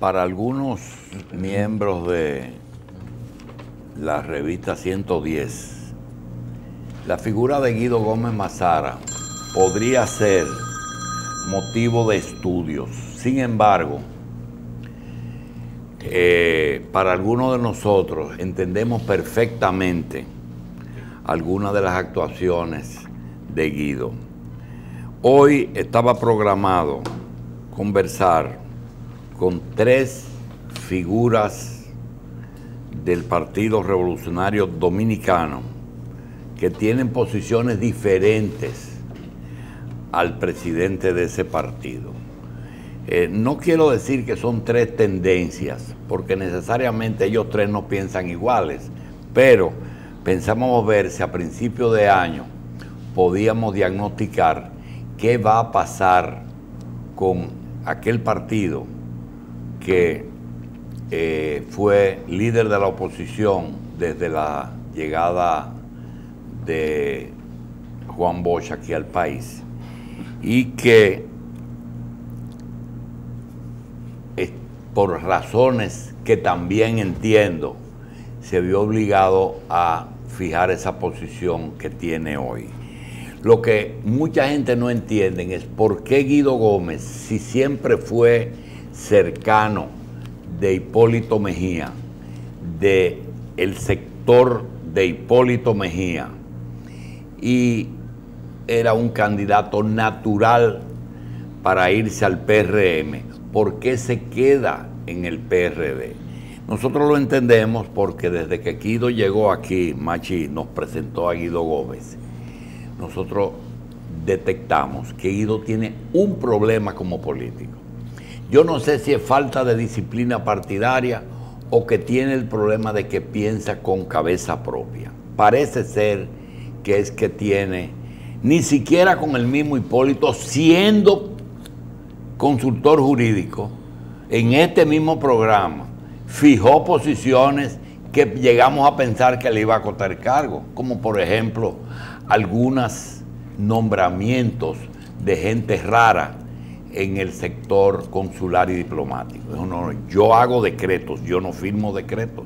Para algunos miembros de la revista 110, la figura de Guido Gómez Mazara podría ser motivo de estudios. Sin embargo, para algunos de nosotros entendemos perfectamente algunas de las actuaciones de Guido. Hoy estaba programado conversar con tres figuras del Partido Revolucionario Dominicano que tienen posiciones diferentes al presidente de ese partido. No quiero decir que son tres tendencias, porque necesariamente ellos tres no piensan iguales, pero pensamos ver si a principio de año podíamos diagnosticar qué va a pasar con aquel partido que fue líder de la oposición desde la llegada de Juan Bosch aquí al país, y que por razones que también entiendo se vio obligado a fijar esa posición que tiene hoy. Lo que mucha gente no entiende es por qué Guido Gómez, si siempre fue cercano de Hipólito Mejía, del sector de Hipólito Mejía, y era un candidato natural para irse al PRM, ¿por qué se queda en el PRD? Nosotros lo entendemos porque desde que Guido llegó aquí, Machi nos presentó a Guido Gómez, nosotros detectamos que Guido tiene un problema como político. Yo no sé si es falta de disciplina partidaria o que tiene el problema de que piensa con cabeza propia. Parece ser que es que tiene, ni siquiera con el mismo Hipólito, siendo consultor jurídico, en este mismo programa, fijó posiciones que llegamos a pensar que le iba a costar cargo, como por ejemplo algunos nombramientos de gente rara en el sector consular y diplomático. Yo hago decretos, yo no firmo decretos.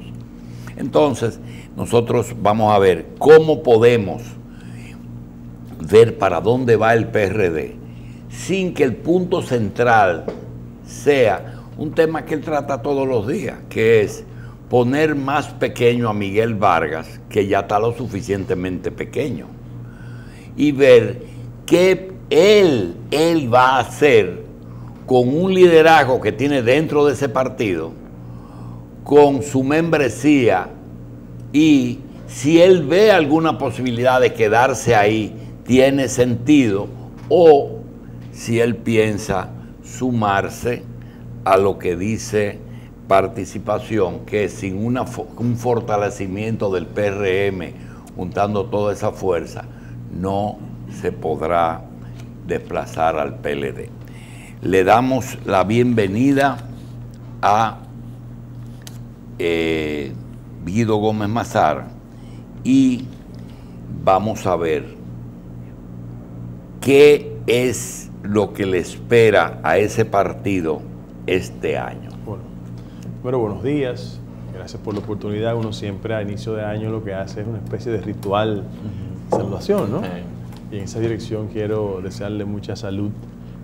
Entonces, nosotros vamos a ver cómo podemos ver para dónde va el PRD, sin que el punto central sea un tema que él trata todos los días, que es poner más pequeño a Miguel Vargas, que ya está lo suficientemente pequeño, y ver qué él va a hacer con un liderazgo que tiene dentro de ese partido, con su membresía, y si él ve alguna posibilidad de quedarse ahí, tiene sentido, o si él piensa sumarse a lo que dice Participación, que sin un fortalecimiento del PRM, juntando toda esa fuerza, no se podrá desplazar al PLD. Le damos la bienvenida a Guido Gómez Mazara y vamos a ver qué es lo que le espera a ese partido este año. Bueno, buenos días, gracias por la oportunidad. Uno siempre a inicio de año lo que hace es una especie de ritual de saludación, ¿no? Y en esa dirección quiero desearle mucha salud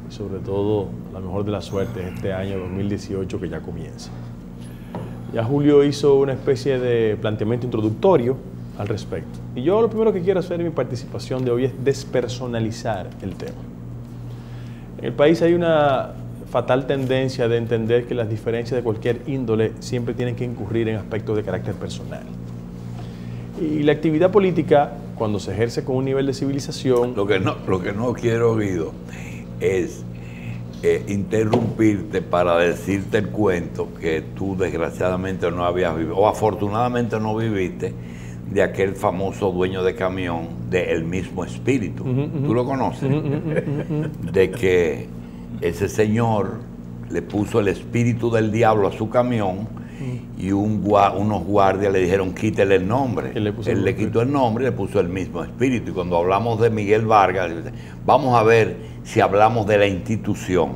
y sobre todo la mejor de las suertes este año 2018 que ya comienza. Ya Julio hizo una especie de planteamiento introductorio al respecto. Y yo lo primero que quiero hacer en mi participación de hoy es despersonalizar el tema. En el país hay una fatal tendencia de entender que las diferencias de cualquier índole siempre tienen que incurrir en aspectos de carácter personal. Y la actividad política, cuando se ejerce con un nivel de civilización... Lo que no quiero, Guido, es interrumpirte para decirte el cuento que tú desgraciadamente no habías vivido, o afortunadamente no viviste, de aquel famoso dueño de camión de El Mismo Espíritu. ¿Tú lo conoces? De que ese señor le puso el espíritu del diablo a su camión y unos guardias le dijeron quítele el nombre. Él le quitó el nombre y le puso El Mismo Espíritu. Y cuando hablamos de Miguel Vargas, vamos a ver si hablamos de la institución,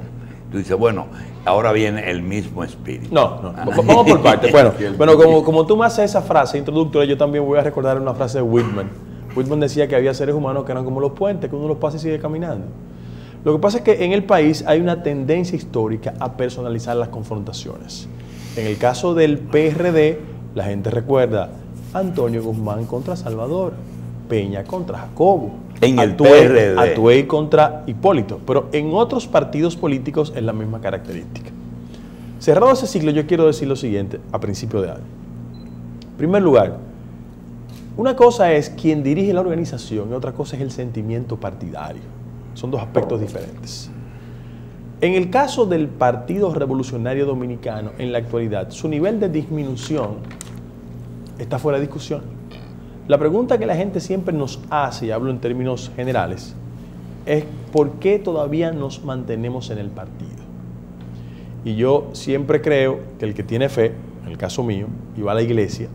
tú dices, bueno, ahora viene el mismo espíritu. No. Vamos por partes. Bueno, como tú me haces esa frase introductoria, yo también voy a recordar una frase de Whitman. Whitman decía que había seres humanos que eran como los puentes, que uno los pasa y sigue caminando. Lo que pasa es que en el país hay una tendencia histórica a personalizar las confrontaciones. En el caso del PRD, la gente recuerda Antonio Guzmán contra Salvador, Peña contra Jacobo, en el PRD, Atuey contra Hipólito, pero en otros partidos políticos es la misma característica. Cerrado ese ciclo, yo quiero decir lo siguiente a principio de año. En primer lugar, una cosa es quien dirige la organización y otra cosa es el sentimiento partidario. Son dos aspectos diferentes. En el caso del Partido Revolucionario Dominicano, en la actualidad, su nivel de disminución está fuera de discusión. La pregunta que la gente siempre nos hace, y hablo en términos generales, es ¿por qué todavía nos mantenemos en el partido? Y yo siempre creo que el que tiene fe, en el caso mío, y va a la iglesia,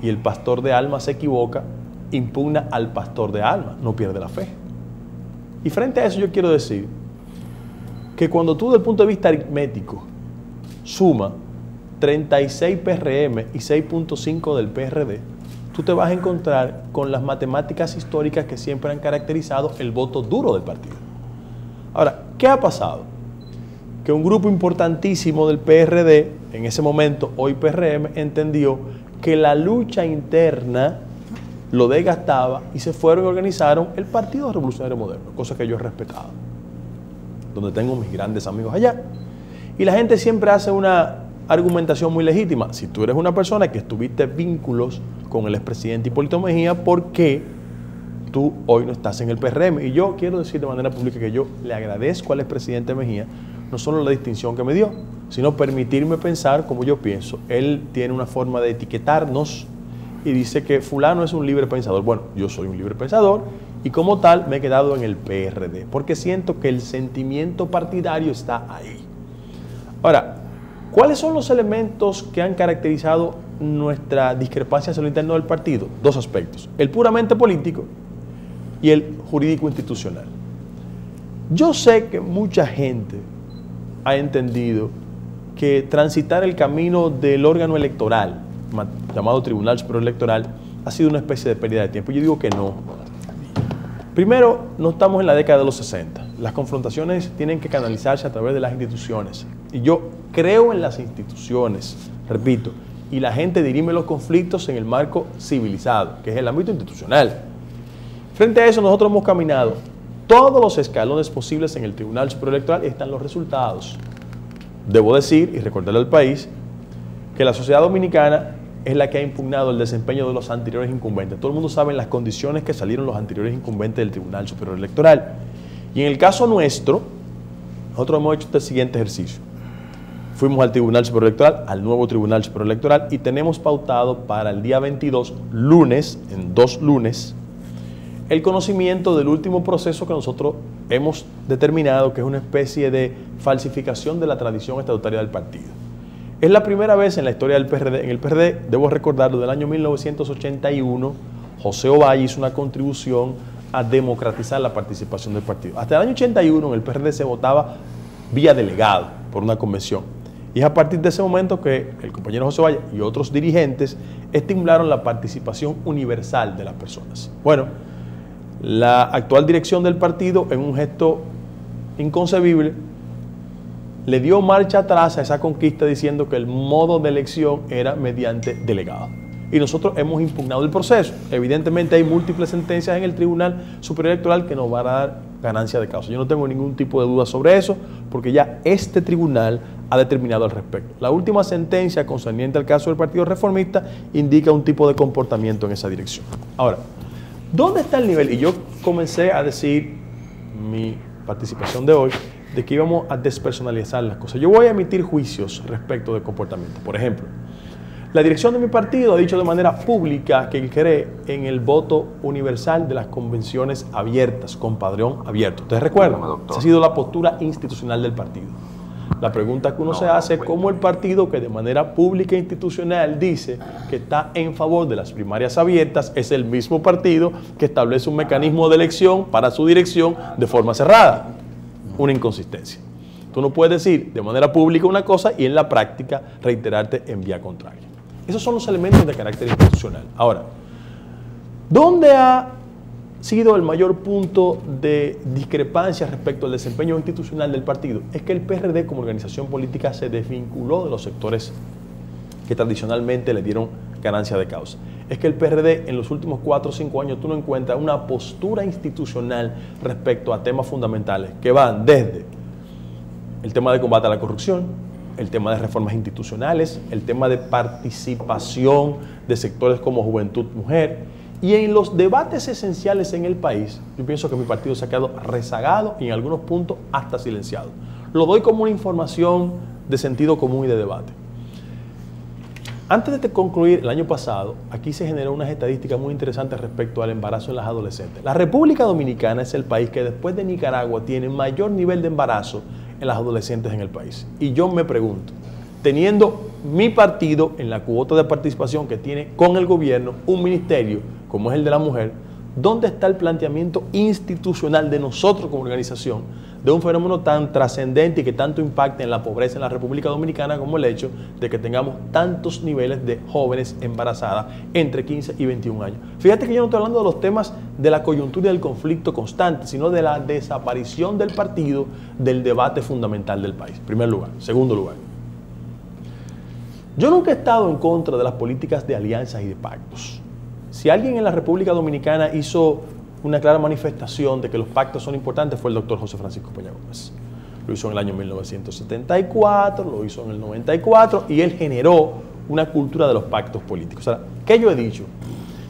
y el pastor de alma se equivoca, impugna al pastor de alma, no pierde la fe. Y frente a eso yo quiero decir que cuando tú, desde el punto de vista aritmético, suma 36 PRM y 6.5 del PRD, tú te vas a encontrar con las matemáticas históricas que siempre han caracterizado el voto duro del partido. Ahora, ¿qué ha pasado? Que un grupo importantísimo del PRD, en ese momento, hoy PRM, entendió que la lucha interna lo desgastaba y se fueron y organizaron el Partido Revolucionario Moderno, cosa que yo he respetado, donde tengo mis grandes amigos allá. Y la gente siempre hace una argumentación muy legítima. Si tú eres una persona que estuviste vínculos con el expresidente Hipólito Mejía, ¿por qué tú hoy no estás en el PRM? Y yo quiero decir de manera pública que yo le agradezco al expresidente Mejía no solo la distinción que me dio, sino permitirme pensar como yo pienso. Él tiene una forma de etiquetarnos y dice que fulano es un libre pensador. Bueno, yo soy un libre pensador y como tal me he quedado en el PRD, porque siento que el sentimiento partidario está ahí. Ahora, ¿cuáles son los elementos que han caracterizado nuestra discrepancia hacia lo interno del partido? Dos aspectos, el puramente político y el jurídico institucional. Yo sé que mucha gente ha entendido que transitar el camino del órgano electoral, llamado Tribunal Superior Electoral, ha sido una especie de pérdida de tiempo. Yo digo que no. Primero, no estamos en la década de los 60. Las confrontaciones tienen que canalizarse a través de las instituciones. Y yo creo en las instituciones, repito, y la gente dirime los conflictos en el marco civilizado, que es el ámbito institucional. Frente a eso, nosotros hemos caminado todos los escalones posibles en el Tribunal Superior Electoral y están los resultados. Debo decir y recordarle al país que la sociedad dominicana es la que ha impugnado el desempeño de los anteriores incumbentes. Todo el mundo sabe en las condiciones que salieron los anteriores incumbentes del Tribunal Superior Electoral. Y en el caso nuestro, nosotros hemos hecho este siguiente ejercicio. Fuimos al Tribunal Superior Electoral, al nuevo Tribunal Superior Electoral, y tenemos pautado para el día 22, lunes, en 2 lunes, el conocimiento del último proceso que nosotros hemos determinado que es una especie de falsificación de la tradición estatutaria del partido. Es la primera vez en la historia del PRD. En el PRD, debo recordarlo, del año 1981, José Ovalle hizo una contribución a democratizar la participación del partido. Hasta el año 81 en el PRD se votaba vía delegado por una convención. Y es a partir de ese momento que el compañero José Ovalle y otros dirigentes estimularon la participación universal de las personas. Bueno, la actual dirección del partido, en un gesto inconcebible, le dio marcha atrás a esa conquista diciendo que el modo de elección era mediante delegado. Y nosotros hemos impugnado el proceso. Evidentemente hay múltiples sentencias en el Tribunal Superior Electoral que nos van a dar ganancia de causa. Yo no tengo ningún tipo de duda sobre eso, porque ya este tribunal ha determinado al respecto. La última sentencia concerniente al caso del Partido Reformista indica un tipo de comportamiento en esa dirección. Ahora, ¿dónde está el nivel? Y yo comencé a decir mi participación de hoy de que íbamos a despersonalizar las cosas. Yo voy a emitir juicios respecto de comportamiento. Por ejemplo, la dirección de mi partido ha dicho de manera pública que cree en el voto universal de las convenciones abiertas, con padrón abierto. ¿Ustedes recuerdan? Esa ha sido la postura institucional del partido. La pregunta que uno se hace es cómo el partido que de manera pública e institucional dice que está en favor de las primarias abiertas es el mismo partido que establece un mecanismo de elección para su dirección de forma cerrada. Una inconsistencia. Tú no puedes decir de manera pública una cosa y en la práctica reiterarte en vía contraria. Esos son los elementos de carácter institucional. Ahora, ¿dónde ha sido el mayor punto de discrepancia respecto al desempeño institucional del partido? Es que el PRD como organización política se desvinculó de los sectores que tradicionalmente le dieron ganancia de causa. Es que el PRD en los últimos 4 o 5 años tú no encuentras una postura institucional respecto a temas fundamentales que van desde el tema de combate a la corrupción, el tema de reformas institucionales, el tema de participación de sectores como juventud, mujer, y en los debates esenciales en el país, yo pienso que mi partido se ha quedado rezagado y en algunos puntos hasta silenciado. Lo doy como una información de sentido común y de debate. Antes de concluir, el año pasado, aquí se generó unas estadísticas muy interesantes respecto al embarazo en las adolescentes. La República Dominicana es el país que después de Nicaragua tiene mayor nivel de embarazo en las adolescentes en el país. Y yo me pregunto, teniendo mi partido en la cuota de participación que tiene con el gobierno un ministerio como es el de la mujer, ¿dónde está el planteamiento institucional de nosotros como organización de un fenómeno tan trascendente y que tanto impacta en la pobreza en la República Dominicana como el hecho de que tengamos tantos niveles de jóvenes embarazadas entre 15 y 21 años? Fíjate que yo no estoy hablando de los temas de la coyuntura y del conflicto constante, sino de la desaparición del partido del debate fundamental del país. Primer lugar. Segundo lugar. Yo nunca he estado en contra de las políticas de alianzas y de pactos. Si alguien en la República Dominicana hizo una clara manifestación de que los pactos son importantes fue el doctor José Francisco Peña Gómez. Lo hizo en el año 1974, lo hizo en el 94 y él generó una cultura de los pactos políticos. O sea, ¿qué yo he dicho?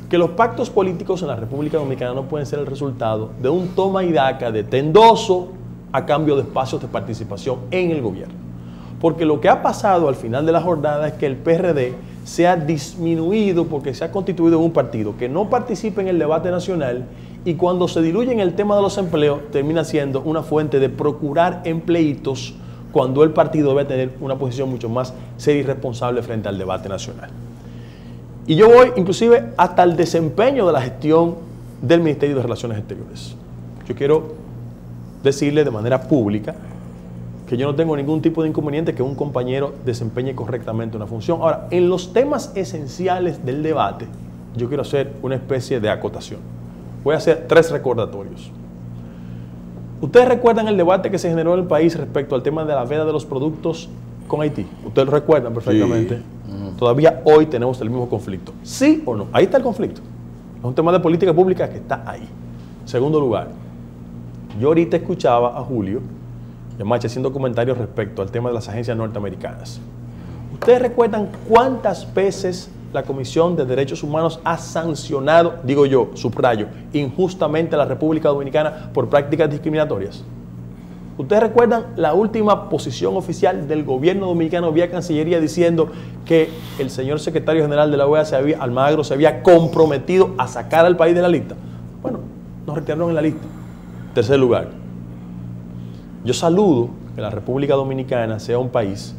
Que los pactos políticos en la República Dominicana no pueden ser el resultado de un toma y daca de tendoso a cambio de espacios de participación en el gobierno. Porque lo que ha pasado al final de la jornada es que el PRD se ha disminuido porque se ha constituido en un partido que no participa en el debate nacional y cuando se diluye en el tema de los empleos termina siendo una fuente de procurar empleitos cuando el partido debe tener una posición mucho más seria y responsable frente al debate nacional. Y yo voy inclusive hasta el desempeño de la gestión del Ministerio de Relaciones Exteriores. Yo quiero decirle de manera pública que yo no tengo ningún tipo de inconveniente que un compañero desempeñe correctamente una función. Ahora, en los temas esenciales del debate, yo quiero hacer una especie de acotación. Voy a hacer 3 recordatorios. ¿Ustedes recuerdan el debate que se generó en el país respecto al tema de la veda de los productos con Haití? Ustedes lo recuerdan perfectamente. Sí. Todavía hoy tenemos el mismo conflicto. ¿Sí o no? Ahí está el conflicto. Es un tema de política pública que está ahí. Segundo lugar, yo ahorita escuchaba a Julio Yamache haciendo comentarios respecto al tema de las agencias norteamericanas. ¿Ustedes recuerdan cuántas veces la Comisión de Derechos Humanos ha sancionado, digo yo, subrayo, injustamente a la República Dominicana por prácticas discriminatorias? ¿Ustedes recuerdan la última posición oficial del gobierno dominicano vía Cancillería diciendo que el señor secretario general de la OEA, Almagro, se había comprometido a sacar al país de la lista? Bueno, nos retiraron en la lista. Tercer lugar, yo saludo que la República Dominicana sea un país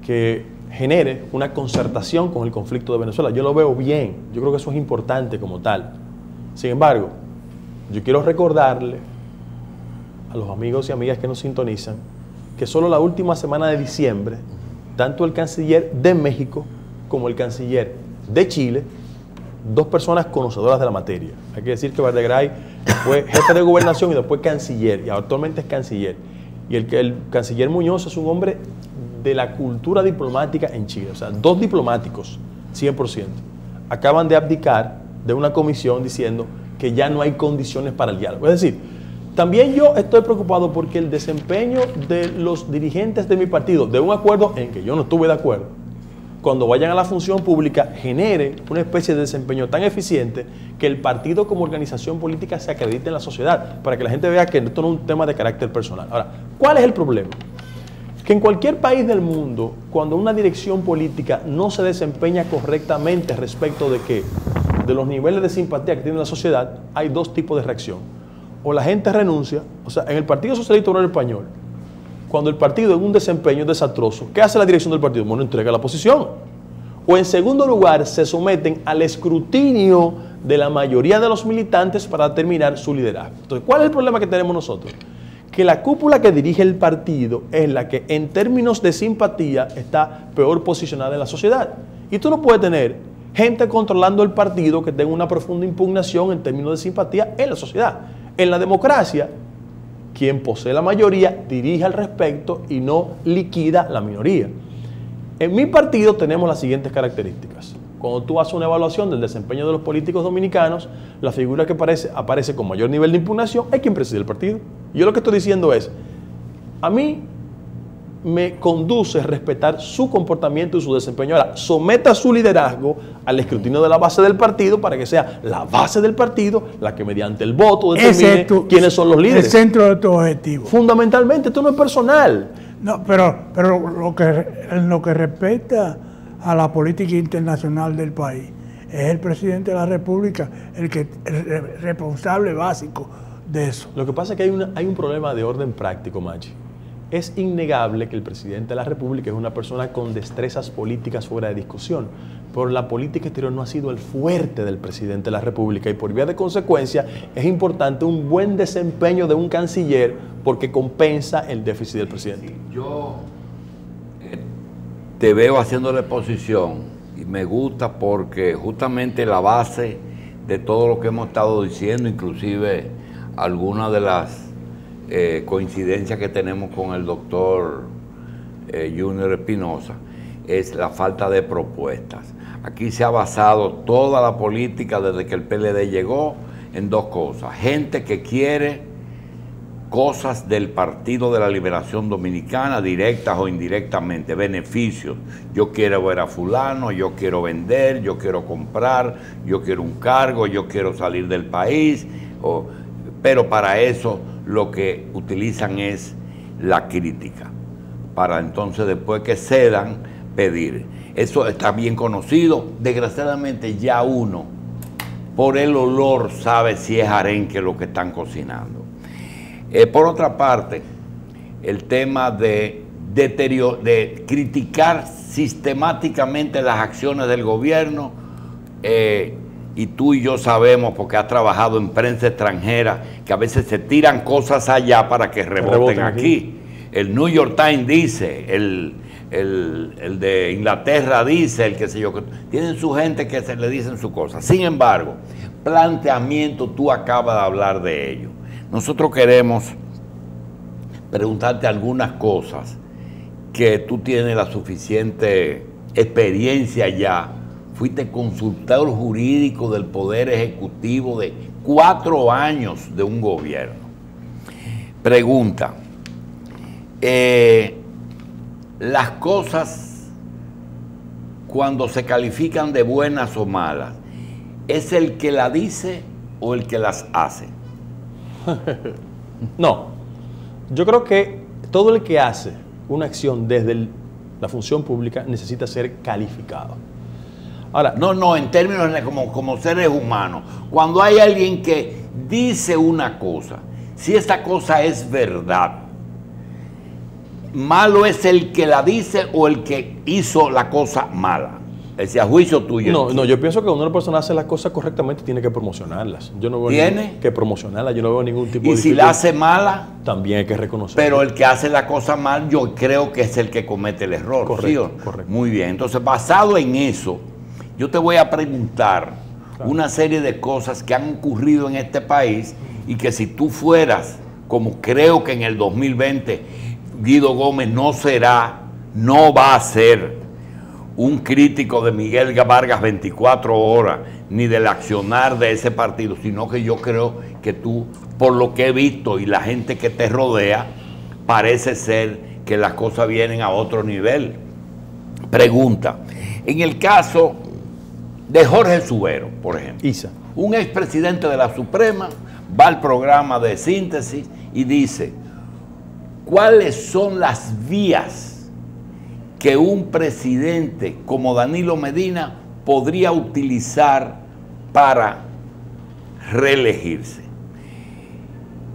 que genere una concertación con el conflicto de Venezuela. Yo lo veo bien, yo creo que eso es importante como tal. Sin embargo, yo quiero recordarle a los amigos y amigas que nos sintonizan que solo la última semana de diciembre, tanto el canciller de México como el canciller de Chile, 2 personas conocedoras de la materia. Hay que decir que Verdegaray fue jefe de gobernación y después canciller, y actualmente es canciller. Y el canciller Muñoz es un hombre de la cultura diplomática en Chile. O sea, 2 diplomáticos, 100%, acaban de abdicar de una comisión diciendo que ya no hay condiciones para el diálogo. Es decir, también yo estoy preocupado porque el desempeño de los dirigentes de mi partido, de un acuerdo en que yo no estuve de acuerdo, cuando vayan a la función pública, genere una especie de desempeño tan eficiente que el partido como organización política se acredite en la sociedad, para que la gente vea que esto no es un tema de carácter personal. Ahora, ¿cuál es el problema? Que en cualquier país del mundo, cuando una dirección política no se desempeña correctamente respecto de qué, de los niveles de simpatía que tiene la sociedad, hay 2 tipos de reacción. O la gente renuncia, o sea, en el Partido Socialista Obrero Español, cuando el partido en un desempeño desastroso, ¿qué hace la dirección del partido? Bueno, entrega la posición. O en segundo lugar, se someten al escrutinio de la mayoría de los militantes para determinar su liderazgo. Entonces, ¿cuál es el problema que tenemos nosotros? que la cúpula que dirige el partido es la que en términos de simpatía está peor posicionada en la sociedad. Y tú no puedes tener gente controlando el partido que tenga una profunda impugnación en términos de simpatía en la sociedad. En la democracia, quien posee la mayoría dirige al respecto y no liquida la minoría. En mi partido tenemos las siguientes características. Cuando tú haces una evaluación del desempeño de los políticos dominicanos, la figura que aparece con mayor nivel de impugnación es quien preside el partido. Y yo lo que estoy diciendo es, a mí me conduce respetar su comportamiento y su desempeño. Ahora, someta su liderazgo al escrutinio de la base del partido para que sea la base del partido la que mediante el voto determine quiénes son los líderes. El centro de tu objetivo. Fundamentalmente, esto no es personal. No, pero en lo que respecta a la política internacional del país, es el presidente de la República el responsable básico de eso. Lo que pasa es que hay un problema de orden práctico, Machi. Es innegable que el presidente de la República es una persona con destrezas políticas fuera de discusión, pero la política exterior no ha sido el fuerte del presidente de la República y por vía de consecuencia es importante un buen desempeño de un canciller porque compensa el déficit del presidente. Sí, yo te veo haciendo la exposición y me gusta porque justamente la base de todo lo que hemos estado diciendo, inclusive algunas de las coincidencias que tenemos con el doctor Junior Espinosa, es la falta de propuestas. Aquí se ha basado toda la política desde que el PLD llegó en dos cosas: gente que quiere cosas del Partido de la Liberación Dominicana, directas o indirectamente, beneficios. Yo quiero ver a fulano, yo quiero vender, yo quiero comprar, yo quiero un cargo, yo quiero salir del país, pero para eso lo que utilizan es la crítica, para entonces después que cedan, pedir. Eso está bien conocido. Desgraciadamente ya uno, por el olor, sabe si es arenque lo que están cocinando. Por otra parte, el tema de criticar sistemáticamente las acciones del gobierno, y tú y yo sabemos, porque has trabajado en prensa extranjera, que a veces se tiran cosas allá para que reboten aquí. El New York Times dice, el de Inglaterra dice, el que sé yo, tienen su gente que se le dicen su cosa. Sin embargo, planteamiento, tú acabas de hablar de ello. Nosotros queremos preguntarte algunas cosas que tú tienes la suficiente experiencia ya. Fuiste consultor jurídico del Poder Ejecutivo de 4 años de un gobierno. Pregunta, las cosas cuando se califican de buenas o malas, ¿es el que la dice o el que las hace? No, yo creo que todo el que hace una acción desde la función pública necesita ser calificado. Ahora, no, en términos como seres humanos, cuando hay alguien que dice una cosa, si esa cosa es verdad, malo es el que la dice o el que hizo la cosa mala. Ese a juicio tuyo. No, yo pienso que cuando una persona hace las cosas correctamente tiene que promocionarlas. Yo no veo ¿Tiene? Que promocionarlas, yo no veo ningún tipo de... Y si la hace mala, también hay que reconocerlo. Pero el que hace la cosa mal, yo creo que es el que comete el error. Correcto, ¿sí? correcto. Muy bien, entonces basado en eso, yo te voy a preguntar una serie de cosas que han ocurrido en este país y que si tú fueras, como creo que en el 2020 Guido Gómez no va a ser un crítico de Miguel Vargas 24 horas, ni del accionar de ese partido, sino que yo creo que tú, por lo que he visto y la gente que te rodea, parece ser que las cosas vienen a otro nivel. Pregunta, en el caso de Jorge Subero, por ejemplo, un expresidente de la Suprema va al programa de Síntesis y dice, ¿cuáles son las vías que un presidente como Danilo Medina podría utilizar para reelegirse?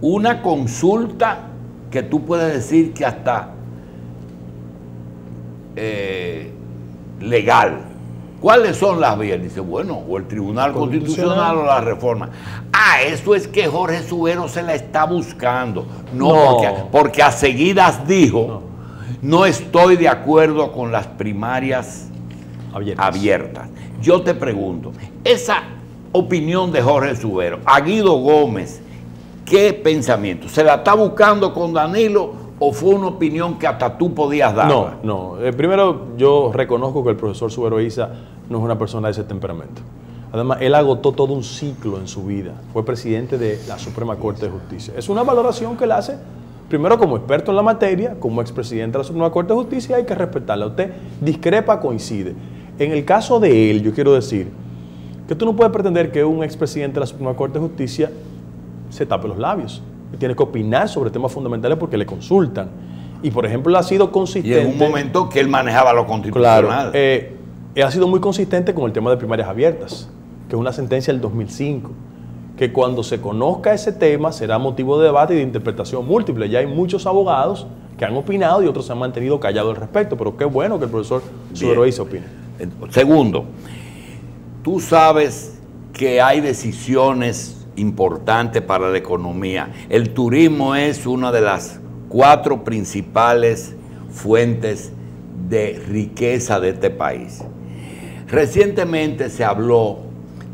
Una consulta que tú puedes decir que hasta legal, ¿Cuáles son las vías? Dice, bueno, o el Tribunal Constitucional o la reforma. Ah, eso es que Jorge Subero se la está buscando. No. Porque a seguidas dijo, no estoy de acuerdo con las primarias abiertas. Yo te pregunto, esa opinión de Jorge Subero, a Guido Gómez, ¿qué pensamiento? ¿Se la está buscando con Danilo o fue una opinión que hasta tú podías dar? No. Primero, yo reconozco que el profesor Subero Isa no es una persona de ese temperamento. Además, él agotó todo un ciclo en su vida. Fue presidente de la Suprema Corte de Justicia. Es una valoración que él hace, primero como experto en la materia, como expresidente de la Suprema Corte de Justicia, hay que respetarla. Usted discrepa, coincide. En el caso de él, yo quiero decir que tú no puedes pretender que un expresidente de la Suprema Corte de Justicia se tape los labios. Tiene que opinar sobre temas fundamentales porque le consultan. Y, por ejemplo, ha sido consistente... Y en un momento que él manejaba lo constitucional. Claro, ha sido muy consistente con el tema de primarias abiertas, que es una sentencia del 2005, que cuando se conozca ese tema será motivo de debate y de interpretación múltiple. Ya hay muchos abogados que han opinado y otros se han mantenido callados al respecto, pero qué bueno que el profesor Subero Isa opine. Segundo, tú sabes que hay decisiones importantes para la economía. El turismo es una de las 4 principales fuentes de riqueza de este país. Recientemente se habló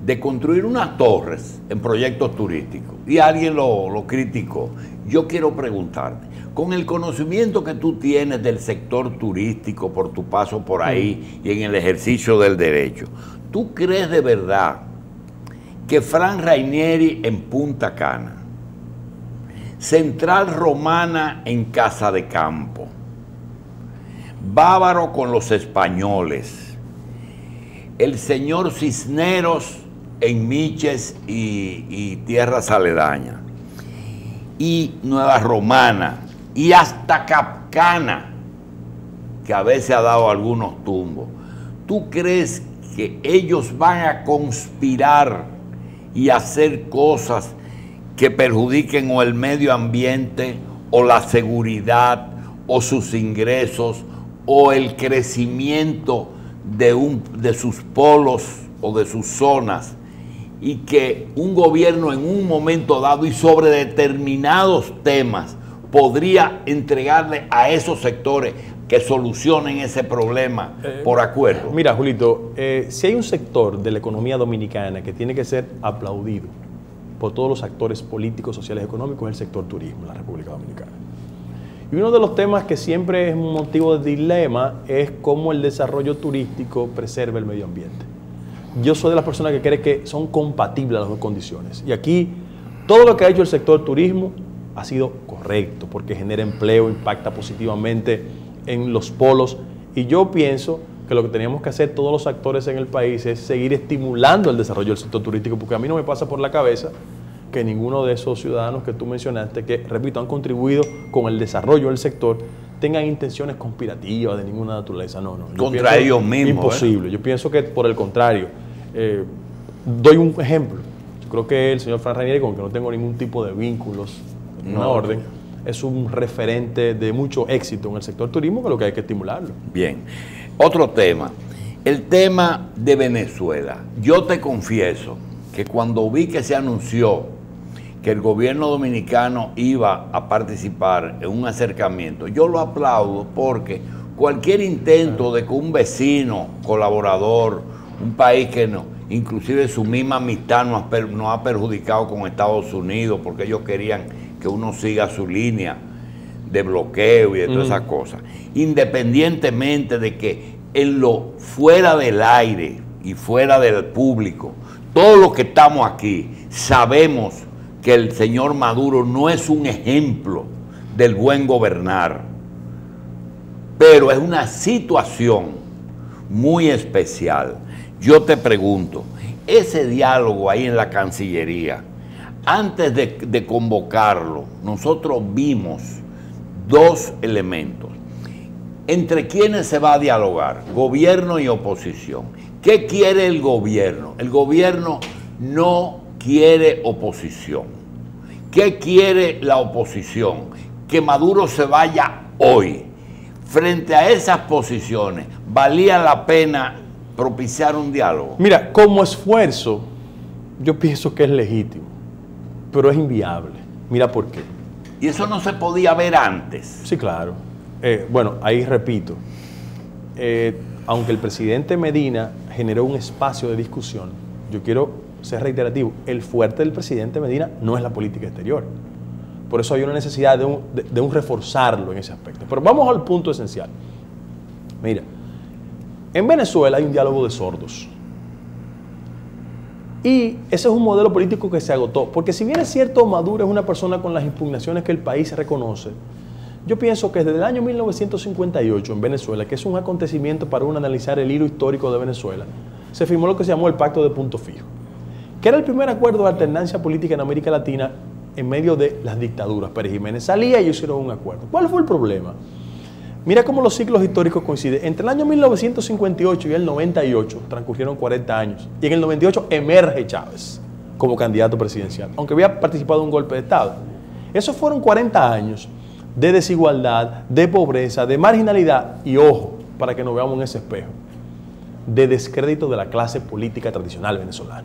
de construir unas torres en proyectos turísticos y alguien lo criticó. Yo quiero preguntarte, con el conocimiento que tú tienes del sector turístico por tu paso por ahí y en el ejercicio del derecho, ¿tú crees de verdad que Frank Rainieri en Punta Cana, Central Romana en Casa de Campo, Bávaro con los españoles, el señor Cisneros en Miches y tierras aledañas, y Nueva Romana, y hasta Capcana, que a veces ha dado algunos tumbos, ¿tú crees que ellos van a conspirar y hacer cosas que perjudiquen o el medio ambiente o la seguridad o sus ingresos o el crecimiento de sus polos o de sus zonas, y que un gobierno en un momento dado y sobre determinados temas podría entregarle a esos sectores que solucionen ese problema por acuerdo? Mira, Julito, si hay un sector de la economía dominicana que tiene que ser aplaudido por todos los actores políticos, sociales y económicos, es el sector turismo en la República Dominicana. Y uno de los temas que siempre es un motivo de dilema es cómo el desarrollo turístico preserva el medio ambiente. Yo soy de las personas que cree que son compatibles las dos condiciones. Y aquí todo lo que ha hecho el sector turismo ha sido correcto porque genera empleo, impacta positivamente en los polos. Y yo pienso que lo que teníamos que hacer todos los actores en el país es seguir estimulando el desarrollo del sector turístico, porque a mí no me pasa por la cabeza que ninguno de esos ciudadanos que tú mencionaste, que, repito, han contribuido con el desarrollo del sector, tengan intenciones conspirativas de ninguna naturaleza. No. Contra ellos mismos. Imposible. Yo pienso que, por el contrario, doy un ejemplo. Yo creo que el señor Frank Rainieri, con que no tengo ningún tipo de vínculos, una orden, es un referente de mucho éxito en el sector turismo, que lo que hay que estimularlo. Bien. Otro tema, el tema de Venezuela. Yo te confieso que cuando vi que se anunció que el gobierno dominicano iba a participar en un acercamiento, yo lo aplaudo, porque cualquier intento de que un vecino, colaborador, un país que no, inclusive su misma amistad nos ha perjudicado con Estados Unidos, porque ellos querían que uno siga su línea de bloqueo y de todas esas cosas, independientemente de que en lo fuera del aire y fuera del público, todos los que estamos aquí sabemos que el señor Maduro no es un ejemplo del buen gobernar, pero es una situación muy especial. Yo te pregunto, ese diálogo ahí en la Cancillería, antes de convocarlo, nosotros vimos 2 elementos. ¿Entre quiénes se va a dialogar? Gobierno y oposición. ¿Qué quiere el gobierno? El gobierno no quiere oposición. ¿Qué quiere la oposición? Que Maduro se vaya hoy. Frente a esas posiciones, ¿valía la pena propiciar un diálogo? Mira, como esfuerzo, yo pienso que es legítimo, pero es inviable. Mira por qué. ¿Y eso no se podía ver antes? Sí, claro. Bueno, ahí repito, aunque el presidente Medina generó un espacio de discusión, yo quiero ser reiterativo, el fuerte del presidente Medina no es la política exterior. Por eso hay una necesidad de un reforzarlo en ese aspecto. Pero vamos al punto esencial. Mira, en Venezuela hay un diálogo de sordos. Y ese es un modelo político que se agotó. Porque si bien es cierto, Maduro es una persona con las impugnaciones que el país reconoce, yo pienso que desde el año 1958 en Venezuela, que es un acontecimiento para uno analizar el hilo histórico de Venezuela, se firmó lo que se llamó el Pacto de Punto Fijo, que era el primer acuerdo de alternancia política en América Latina en medio de las dictaduras. Pérez Jiménez salía y ellos hicieron un acuerdo. ¿Cuál fue el problema? Mira cómo los ciclos históricos coinciden. Entre el año 1958 y el 98 transcurrieron 40 años. Y en el 98 emerge Chávez como candidato presidencial, aunque había participado en un golpe de Estado. Esos fueron 40 años de desigualdad, de pobreza, de marginalidad y, ojo, para que nos veamos en ese espejo, de descrédito de la clase política tradicional venezolana.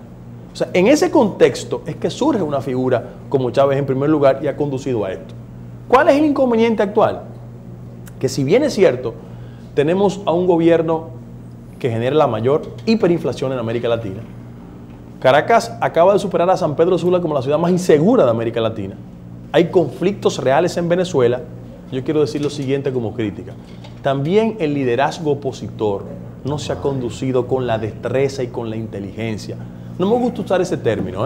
O sea, en ese contexto es que surge una figura como Chávez en primer lugar y ha conducido a esto. ¿Cuál es el inconveniente actual? Que si bien es cierto, tenemos a un gobierno que genera la mayor hiperinflación en América Latina. Caracas acaba de superar a San Pedro Sula como la ciudad más insegura de América Latina. Hay conflictos reales en Venezuela. Yo quiero decir lo siguiente como crítica. También el liderazgo opositor no se ha conducido con la destreza y con la inteligencia. No me gusta usar ese término,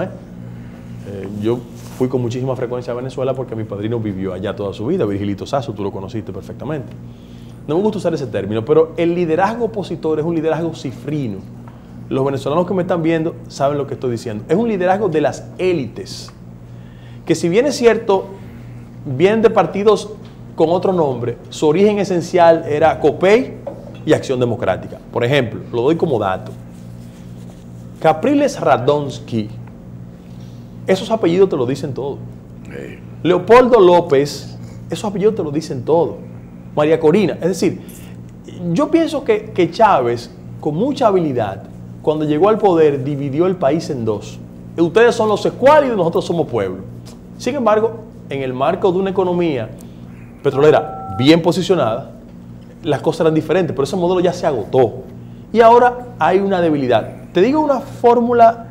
yo fui con muchísima frecuencia a Venezuela porque mi padrino vivió allá toda su vida, Virgilito Sasso, tú lo conociste perfectamente. No me gusta usar ese término, pero el liderazgo opositor es un liderazgo cifrino. Los venezolanos que me están viendo saben lo que estoy diciendo. Es un liderazgo de las élites, que si bien es cierto, vienen de partidos con otro nombre, su origen esencial era COPEI y Acción Democrática. Por ejemplo, lo doy como dato. Capriles Radonsky, esos apellidos te lo dicen todo. Leopoldo López, esos apellidos te lo dicen todo. María Corina, es decir, yo pienso que Chávez, con mucha habilidad, cuando llegó al poder, dividió el país en dos. Ustedes son los escuálidos y nosotros somos pueblo. Sin embargo, en el marco de una economía petrolera bien posicionada, las cosas eran diferentes, pero ese modelo ya se agotó. Y ahora hay una debilidad. Te digo una fórmula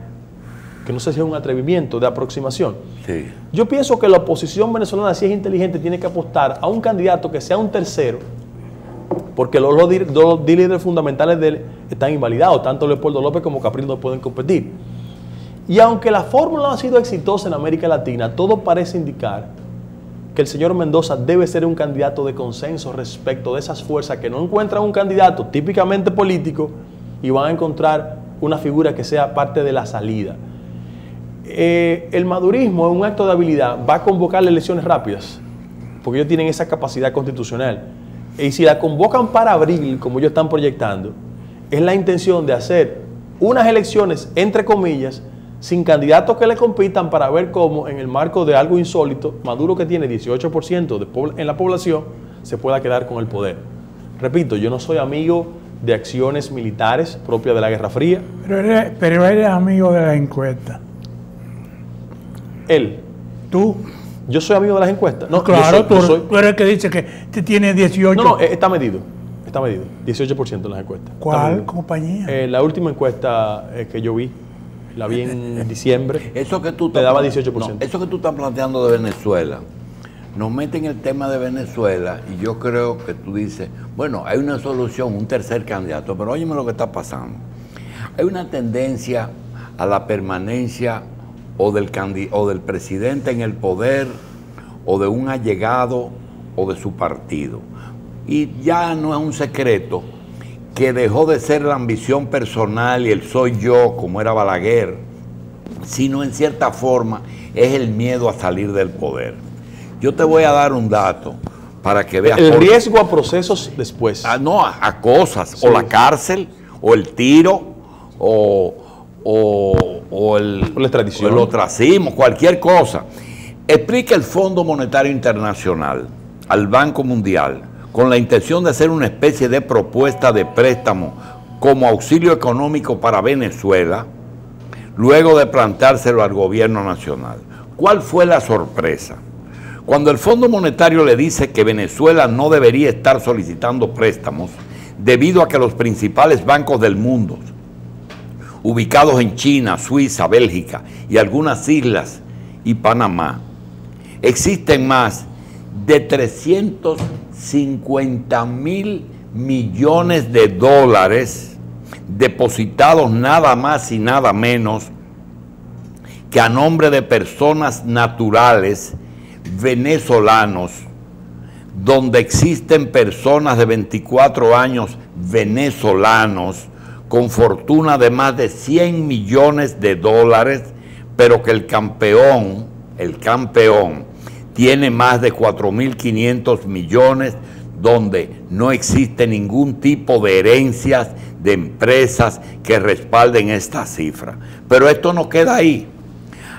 que no sé si es un atrevimiento de aproximación. Sí. Yo pienso que la oposición venezolana, si es inteligente, tiene que apostar a un candidato que sea un tercero, porque los dos líderes fundamentales de él están invalidados, tanto Leopoldo López como Capriles no pueden competir. Y aunque la fórmula ha sido exitosa en América Latina, todo parece indicar que el señor Mendoza debe ser un candidato de consenso respecto de esas fuerzas que no encuentran un candidato típicamente político y van a encontrar una figura que sea parte de la salida. El madurismo, en un acto de habilidad, va a convocar elecciones rápidas, porque ellos tienen esa capacidad constitucional. Y si la convocan para abril, como ellos están proyectando, es la intención de hacer unas elecciones, entre comillas, sin candidatos que le compitan, para ver cómo, en el marco de algo insólito, Maduro, que tiene 18% en la población, se pueda quedar con el poder. Repito, yo no soy amigo de acciones militares propias de la Guerra Fría. Pero eres amigo de la encuesta. Él. ¿Tú? Yo soy amigo de las encuestas. No, claro, tú eres el que dice que te tiene 18. No, está medido. Está medido. 18% en las encuestas. ¿Cuál compañía? La última encuesta que yo vi, la vi en diciembre. Eso que tú te daba 18%. No, eso que tú estás planteando de Venezuela, nos mete en el tema de Venezuela y yo creo que tú dices, bueno, hay una solución, un tercer candidato, pero óyeme lo que está pasando. Hay una tendencia a la permanencia o del presidente en el poder, o de un allegado, o de su partido. Y ya no es un secreto que dejó de ser la ambición personal y el soy yo, como era Balaguer, sino en cierta forma es el miedo a salir del poder. Yo te voy a dar un dato para que veas. El riesgo a procesos después. No, a cosas, sí. O la cárcel, o el tiro, o la extradición, o el ostracismo, cualquier cosa. Explica el Fondo Monetario Internacional al Banco Mundial con la intención de hacer una especie de propuesta de préstamo como auxilio económico para Venezuela, luego de plantárselo al gobierno nacional. ¿Cuál fue la sorpresa? Cuando el Fondo Monetario le dice que Venezuela no debería estar solicitando préstamos debido a que los principales bancos del mundo, ubicados en China, Suiza, Bélgica y algunas islas y Panamá, existen más de 350.000 millones de dólares depositados nada más y nada menos que a nombre de personas naturales venezolanos, donde existen personas de 24 años venezolanos con fortuna de más de 100 millones de dólares, pero que el campeón tiene más de 4.500 millones, donde no existe ningún tipo de herencias de empresas que respalden esta cifra. Pero esto no queda ahí.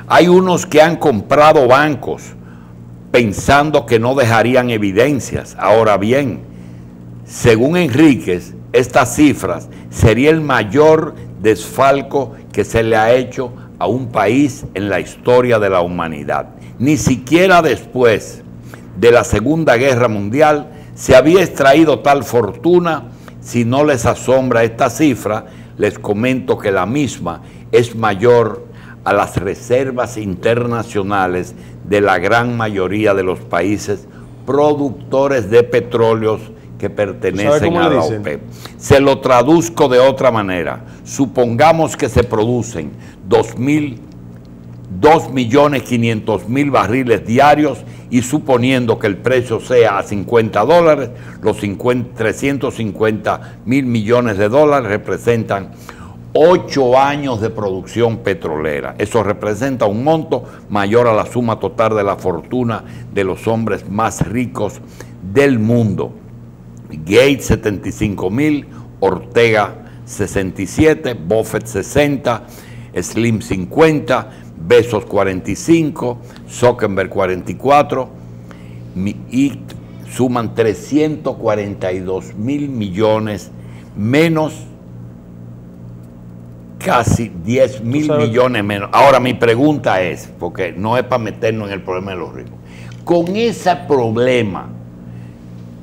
Hay unos que han comprado bancos pensando que no dejarían evidencias. Ahora bien, según Enríquez, estas cifras sería el mayor desfalco que se le ha hecho a un país en la historia de la humanidad. Ni siquiera después de la Segunda Guerra Mundial se había extraído tal fortuna. Si no les asombra esta cifra, les comento que la misma es mayor a las reservas internacionales de la gran mayoría de los países productores de petróleos que pertenecen a la OPEP. Se lo traduzco de otra manera. Supongamos que se producen 2.500.000 barriles diarios, y suponiendo que el precio sea a $50, los 350.000 millones de dólares representan 8 años de producción petrolera. Eso representa un monto mayor a la suma total de la fortuna de los hombres más ricos del mundo. Gates 75.000, Ortega 67, Buffett 60, Slim 50, Bezos 45, Zuckerberg 44, y suman 342.000 millones, menos casi 10.000 millones menos. Ahora mi pregunta es, porque no es para meternos en el problema de los ricos, con ese problema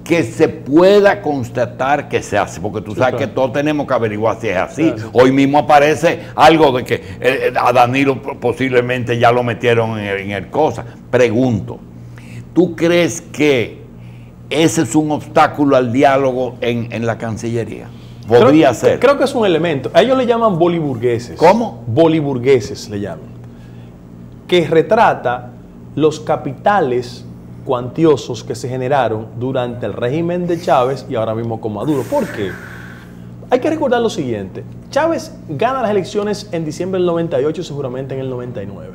que se pueda constatar que se hace, porque tú sabes que todos tenemos que averiguar si es así. Claro. Hoy mismo aparece algo de que a Danilo posiblemente ya lo metieron en el cosa. Pregunto, ¿tú crees que ese es un obstáculo al diálogo en la Cancillería? Podría ser. Creo que es un elemento. A ellos le llaman boliburgueses. ¿Cómo? Boliburgueses le llaman. Que retrata los capitales cuantiosos que se generaron durante el régimen de Chávez y ahora mismo con Maduro. ¿Por qué? Hay que recordar lo siguiente. Chávez gana las elecciones en diciembre del 98 y seguramente en el 99.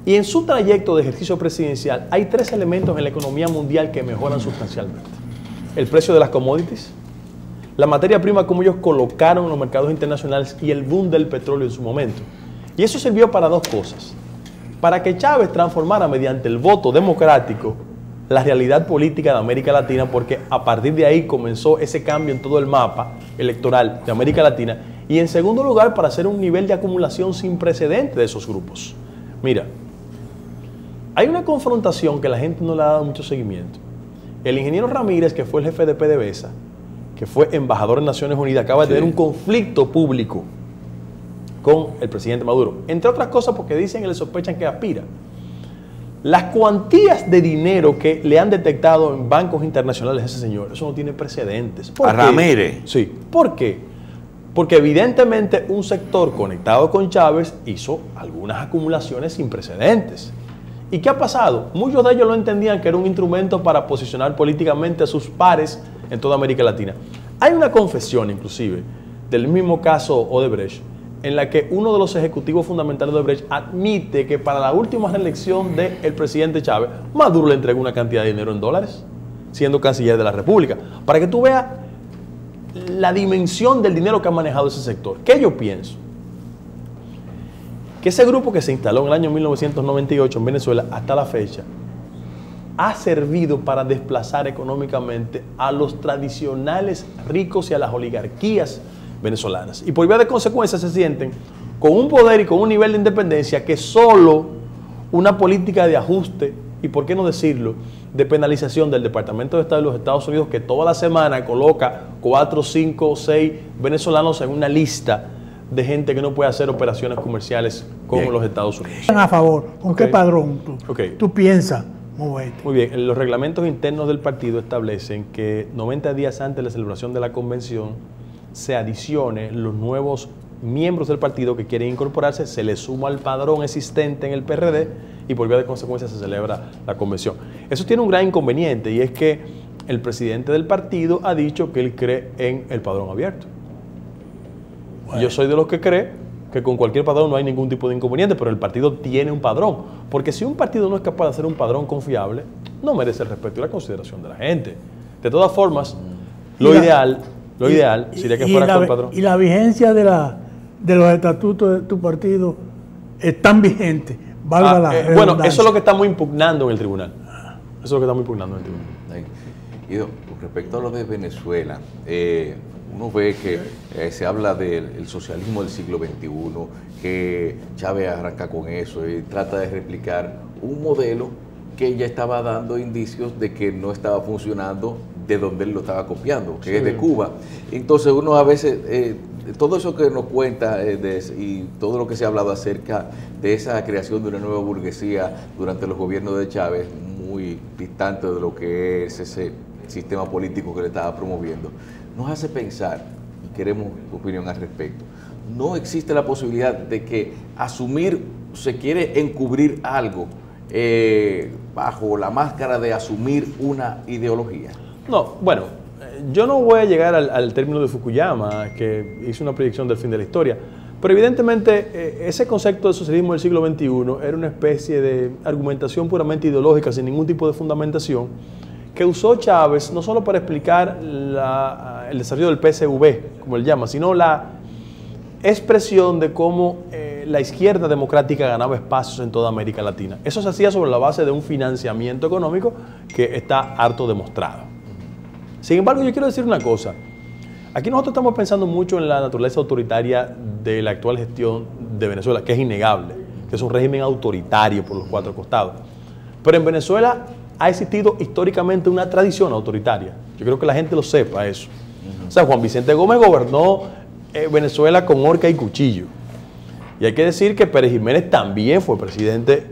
Y en su trayecto de ejercicio presidencial hay 3 elementos en la economía mundial que mejoran sustancialmente. El precio de las commodities, la materia prima como ellos colocaron en los mercados internacionales y el boom del petróleo en su momento. Y eso sirvió para 2 cosas. Para que Chávez transformara mediante el voto democrático la realidad política de América Latina, porque a partir de ahí comenzó ese cambio en todo el mapa electoral de América Latina. Y en segundo lugar, para hacer un nivel de acumulación sin precedente de esos grupos. Mira, hay una confrontación que la gente no le ha dado mucho seguimiento. El ingeniero Ramírez, que fue el jefe de PDVSA, que fue embajador en Naciones Unidas, acaba de tener un conflicto público con el presidente Maduro, entre otras cosas porque dicen y le sospechan que aspira. Las cuantías de dinero que le han detectado en bancos internacionales a ese señor, eso no tiene precedentes. ¿A Ramírez? Sí. ¿Por qué? Porque evidentemente un sector conectado con Chávez hizo algunas acumulaciones sin precedentes. ¿Y qué ha pasado? Muchos de ellos lo entendían que era un instrumento para posicionar políticamente a sus pares en toda América Latina. Hay una confesión inclusive del mismo caso Odebrecht, en la que uno de los ejecutivos fundamentales de Odebrecht admite que para la última reelección del presidente Chávez, Maduro le entregó una cantidad de dinero en dólares, siendo canciller de la República. Para que tú veas la dimensión del dinero que ha manejado ese sector. ¿Qué yo pienso? Que ese grupo que se instaló en el año 1998 en Venezuela hasta la fecha ha servido para desplazar económicamente a los tradicionales ricos y a las oligarquías venezolanas. Y por vía de consecuencia se sienten con un poder y con un nivel de independencia que solo una política de ajuste, y por qué no decirlo, de penalización del Departamento de Estado de los Estados Unidos, que toda la semana coloca 4, 5, 6 venezolanos en una lista de gente que no puede hacer operaciones comerciales con los Estados Unidos. A favor, ¿con qué padrón tú piensas moverte? Muy bien, los reglamentos internos del partido establecen que 90 días antes de la celebración de la convención se adicione los nuevos miembros del partido que quieren incorporarse, se les suma al padrón existente en el PRD y por vía de consecuencia se celebra la convención. Eso tiene un gran inconveniente, y es que el presidente del partido ha dicho que él cree en el padrón abierto. Bueno. Yo soy de los que cree que con cualquier padrón no hay ningún tipo de inconveniente, pero el partido tiene un padrón, porque si un partido no es capaz de hacer un padrón confiable, no merece el respeto y la consideración de la gente. De todas formas, lo ideal sería que fuera con el padrón. Y la vigencia de los estatutos de tu partido están vigentes. Bueno, eso es lo que estamos impugnando en el tribunal. Eso es lo que estamos impugnando en el tribunal. Y respecto a lo de Venezuela, uno ve que se habla del socialismo del siglo XXI, que Chávez arranca con eso y trata de replicar un modelo que ya estaba dando indicios de que no estaba funcionando de donde él lo estaba copiando, que es de Cuba. Entonces uno a veces, todo eso que nos cuenta y todo lo que se ha hablado acerca de esa creación de una nueva burguesía durante los gobiernos de Chávez, muy distante de lo que es ese sistema político que le estaba promoviendo, nos hace pensar, y queremos tu opinión al respecto, no existe la posibilidad de que se quiere encubrir algo bajo la máscara de asumir una ideología. No, bueno, yo no voy a llegar al término de Fukuyama, que hizo una predicción del fin de la historia, pero evidentemente ese concepto de socialismo del siglo XXI era una especie de argumentación puramente ideológica, sin ningún tipo de fundamentación, que usó Chávez no solo para explicar el desarrollo del PSV, como él llama, sino la expresión de cómo la izquierda democrática ganaba espacios en toda América Latina. Eso se hacía sobre la base de un financiamiento económico que está harto demostrado. Sin embargo, yo quiero decir una cosa. Aquí nosotros estamos pensando mucho en la naturaleza autoritaria de la actual gestión de Venezuela, que es innegable, que es un régimen autoritario por los cuatro costados. Pero en Venezuela ha existido históricamente una tradición autoritaria. Yo creo que la gente lo sepa eso. O sea, Juan Vicente Gómez gobernó Venezuela con horca y cuchillo. Y hay que decir que Pérez Jiménez también fue presidente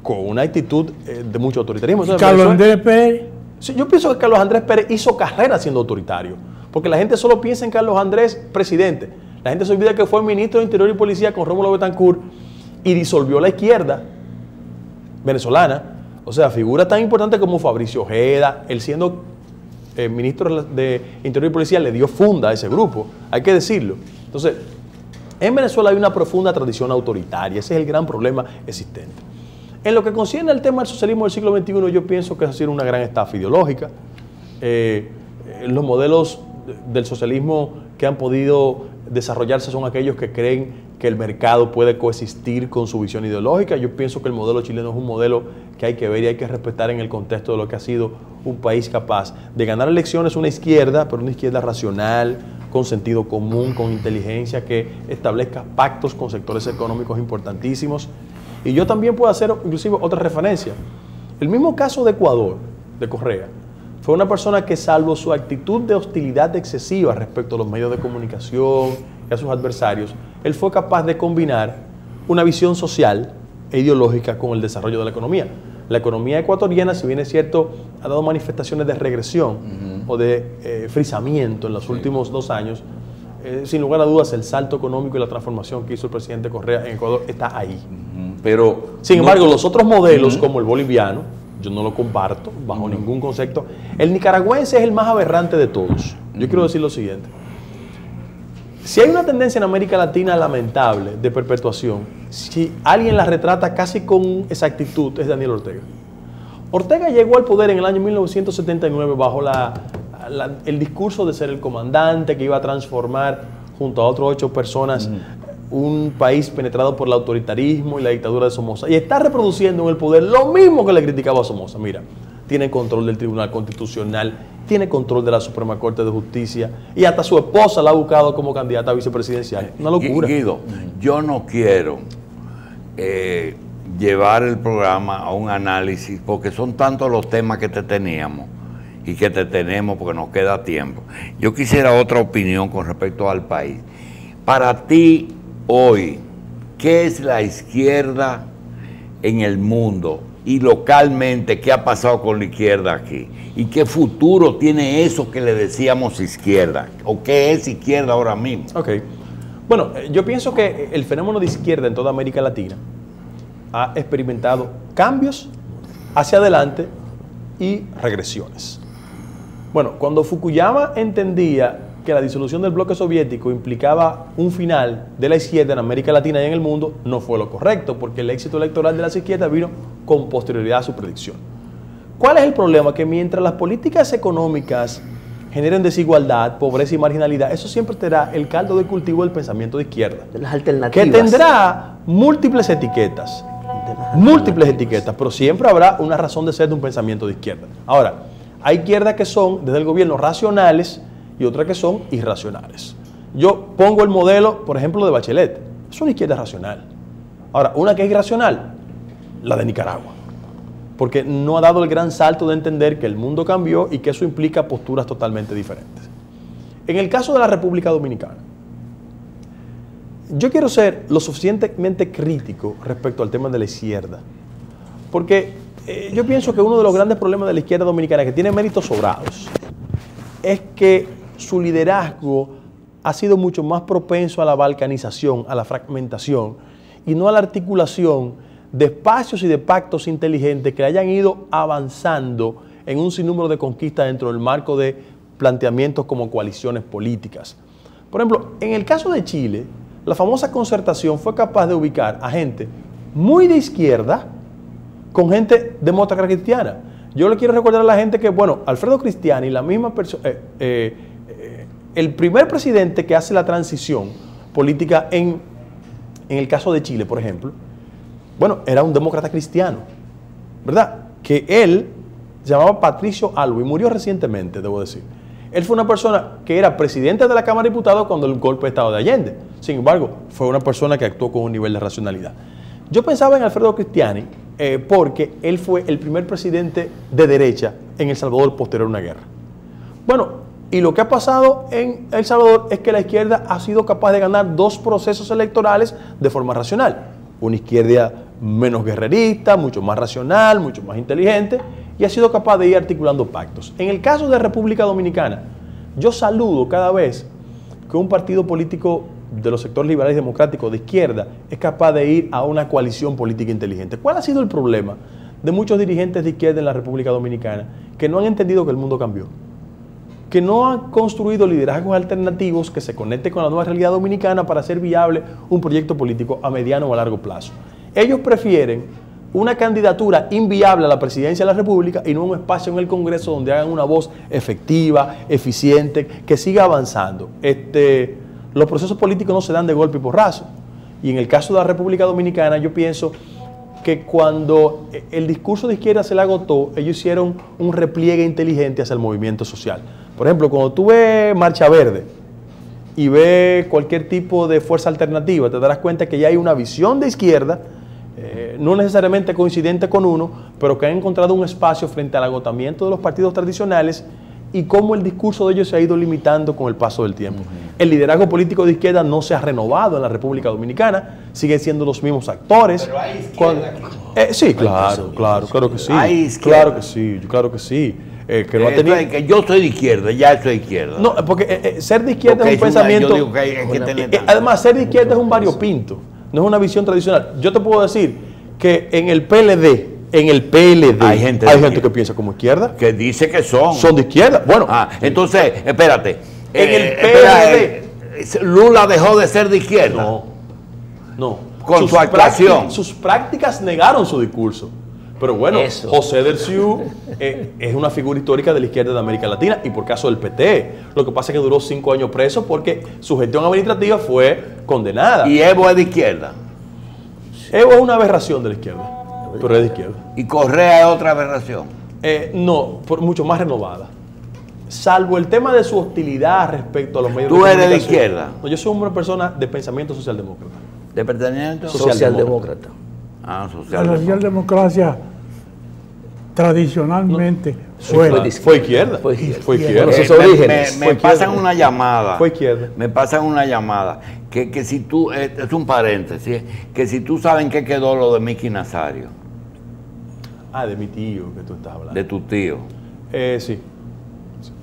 con una actitud de mucho autoritarismo. O sea, Carlos Andrés Pérez. Sí, yo pienso que Carlos Andrés Pérez hizo carrera siendo autoritario, porque la gente solo piensa en Carlos Andrés presidente. La gente se olvida que fue ministro de Interior y Policía con Rómulo Betancourt y disolvió la izquierda venezolana. O sea, figuras tan importantes como Fabricio Ojeda, él siendo ministro de Interior y Policía, le dio funda a ese grupo, hay que decirlo. Entonces, en Venezuela hay una profunda tradición autoritaria, ese es el gran problema existente. En lo que concierne al tema del socialismo del siglo XXI, yo pienso que ha sido una gran estafa ideológica. Los modelos del socialismo que han podido desarrollarse son aquellos que creen que el mercado puede coexistir con su visión ideológica. Yo pienso que el modelo chileno es un modelo que hay que ver y hay que respetar en el contexto de lo que ha sido un país capaz de ganar elecciones, una izquierda, pero una izquierda racional, con sentido común, con inteligencia, que establezca pactos con sectores económicos importantísimos. Y yo también puedo hacer inclusive otra referencia. El mismo caso de Ecuador, de Correa, fue una persona que, salvo su actitud de hostilidad excesiva respecto a los medios de comunicación y a sus adversarios, él fue capaz de combinar una visión social e ideológica con el desarrollo de la economía. La economía ecuatoriana, si bien es cierto, ha dado manifestaciones de regresión o de frisamiento en los últimos 2 años, sin lugar a dudas el salto económico y la transformación que hizo el presidente Correa en Ecuador está ahí. Pero sin embargo, los otros modelos, como el boliviano, yo no lo comparto bajo ningún concepto. El nicaragüense es el más aberrante de todos. Yo quiero decir lo siguiente. Si hay una tendencia en América Latina lamentable de perpetuación, si alguien la retrata casi con exactitud, es Daniel Ortega. Ortega llegó al poder en el año 1979 bajo el discurso de ser el comandante que iba a transformar junto a otras 8 personas un país penetrado por el autoritarismo y la dictadura de Somoza. Y está reproduciendo en el poder lo mismo que le criticaba a Somoza. Mira, tiene control del Tribunal Constitucional, tiene control de la Suprema Corte de Justicia y hasta su esposa la ha buscado como candidata a vicepresidencial. Una locura. Guido, yo no quiero llevar el programa a un análisis porque son tantos los temas que te teníamos y que te tenemos porque nos queda tiempo. Yo quisiera otra opinión con respecto al país. Para ti, hoy, ¿qué es la izquierda en el mundo? Y localmente, ¿qué ha pasado con la izquierda aquí? ¿Y qué futuro tiene eso que le decíamos izquierda? ¿O qué es izquierda ahora mismo? Ok. Bueno, yo pienso que el fenómeno de izquierda en toda América Latina ha experimentado cambios hacia adelante y regresiones. Bueno, cuando Fukuyama entendía que la disolución del bloque soviético implicaba un final de la izquierda en América Latina y en el mundo, no fue lo correcto, porque el éxito electoral de las izquierdas vino con posterioridad a su predicción. ¿Cuál es el problema? Que mientras las políticas económicas generen desigualdad, pobreza y marginalidad, eso siempre será el caldo de cultivo del pensamiento de izquierda. De las alternativas. Que tendrá múltiples etiquetas, pero siempre habrá una razón de ser de un pensamiento de izquierda. Ahora, hay izquierdas que son, desde el gobierno, racionales y otras que son irracionales. Yo pongo el modelo, por ejemplo, de Bachelet. Es una izquierda racional. Ahora, una que es irracional, la de Nicaragua. Porque no ha dado el gran salto de entender que el mundo cambió y que eso implica posturas totalmente diferentes. En el caso de la República Dominicana, yo quiero ser lo suficientemente crítico respecto al tema de la izquierda. Porque yo pienso que uno de los grandes problemas de la izquierda dominicana, que tiene méritos sobrados, es que su liderazgo ha sido mucho más propenso a la balcanización, a la fragmentación y no a la articulación de espacios y de pactos inteligentes que hayan ido avanzando en un sinnúmero de conquistas dentro del marco de planteamientos como coaliciones políticas. Por ejemplo, en el caso de Chile, la famosa concertación fue capaz de ubicar a gente muy de izquierda con gente demócrata cristiana. Yo le quiero recordar a la gente que, bueno, Alfredo Cristiani, la misma persona, el primer presidente que hace la transición política en el caso de Chile, por ejemplo, bueno, era un demócrata cristiano, ¿verdad? Que él se llamaba Patricio Aylwin, murió recientemente, debo decir. Él fue una persona que era presidente de la Cámara de Diputados cuando el golpe de Estado de Allende. Sin embargo, fue una persona que actuó con un nivel de racionalidad. Yo pensaba en Alfredo Cristiani porque él fue el primer presidente de derecha en El Salvador posterior a una guerra. Bueno, y lo que ha pasado en El Salvador es que la izquierda ha sido capaz de ganar 2 procesos electorales de forma racional. Una izquierda menos guerrerista, mucho más racional, mucho más inteligente, y ha sido capaz de ir articulando pactos. En el caso de República Dominicana, yo saludo cada vez que un partido político de los sectores liberales y democráticos de izquierda es capaz de ir a una coalición política inteligente. ¿Cuál ha sido el problema de muchos dirigentes de izquierda en la República Dominicana? Que no han entendido que el mundo cambió, que no han construido liderazgos alternativos que se conecten con la nueva realidad dominicana para hacer viable un proyecto político a mediano o a largo plazo. Ellos prefieren una candidatura inviable a la presidencia de la República y no un espacio en el Congreso donde hagan una voz efectiva, eficiente, que siga avanzando. Los procesos políticos no se dan de golpe y porrazo. Y en el caso de la República Dominicana, yo pienso que cuando el discurso de izquierda se le agotó, ellos hicieron un repliegue inteligente hacia el movimiento social. Por ejemplo, cuando tú ves Marcha Verde y ves cualquier tipo de fuerza alternativa, te darás cuenta que ya hay una visión de izquierda, no necesariamente coincidente con uno, pero que ha encontrado un espacio frente al agotamiento de los partidos tradicionales y cómo el discurso de ellos se ha ido limitando con el paso del tiempo. El liderazgo político de izquierda no se ha renovado en la República Dominicana, siguen siendo los mismos actores. Pero hay izquierda aquí. Sí, claro que sí. Hay izquierda. Claro que sí. Que no ha tenido... que yo soy de izquierda, ya soy de izquierda. No, porque ser de izquierda es un pensamiento... Yo digo que hay que tener además, ser de izquierda es un variopinto, no es una visión tradicional. Yo te puedo decir que en el PLD hay gente que piensa como izquierda. Que dice que son de izquierda. Bueno. Entonces, espérate. En el PLD. Lula dejó de ser de izquierda. No. Con su actuación. Sus prácticas negaron su discurso. Pero bueno, Eso. José Delciu es una figura histórica de la izquierda de América Latina y por caso del PT. Lo que pasa es que duró 5 años preso porque su gestión administrativa fue condenada. Y Evo es de izquierda. Evo es una aberración de la izquierda, pero es de izquierda. Y Correa es otra aberración. No, mucho más renovada. salvo el tema de su hostilidad respecto a los medios de ¿Tú comunicación. eres de izquierda? No, yo soy una persona de pensamiento socialdemócrata. ¿De perteneciente? Socialdemócrata. Ah, La socialdemócrata. socialdemocracia tradicionalmente Fue izquierda. Fue izquierda. Fue izquierda. Bueno, sus orígenes. Me pasan una llamada. Fue izquierda. Me pasan una llamada. Que si tú, es un paréntesis, que si tú sabes en qué quedó lo de Miki Nazario, Ah, de mi tío que tú estás hablando. de tu tío. Sí.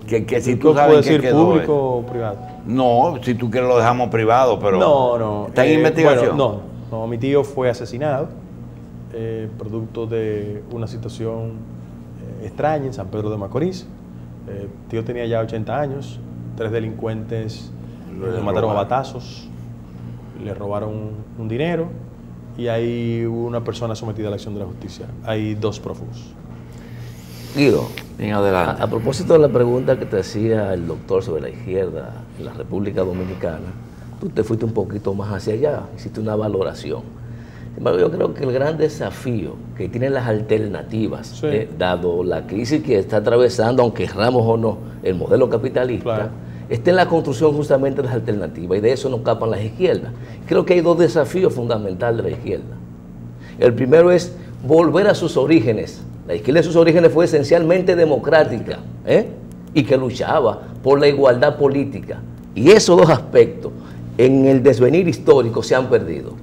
Que si ¿Tú tú sabes en puedes qué decir quedó. público o privado? No, si tú quieres lo dejamos privado, pero. No. ¿Está en investigación? Bueno, no, mi tío fue asesinado producto de una situación extraña en San Pedro de Macorís. Tío tenía ya 80 años, 3 delincuentes lo mataron a batazos, le robaron un dinero y hay una persona sometida a la acción de la justicia. Hay 2 prófugos. Guido, Bien, adelante. a propósito de la pregunta que te hacía el doctor sobre la izquierda en la República Dominicana, tú te fuiste un poquito más hacia allá, hiciste una valoración. Sin embargo, yo creo que el gran desafío que tienen las alternativas, Sí. dado la crisis que está atravesando, aunque querramos o no, el modelo capitalista, Claro. está en la construcción justamente de las alternativas, y de eso no escapan las izquierdas. Creo que hay 2 desafíos fundamentales de la izquierda. El primero es volver a sus orígenes. La izquierda de sus orígenes fue esencialmente democrática, y que luchaba por la igualdad política. Y esos 2 aspectos en el desvenir histórico se han perdido.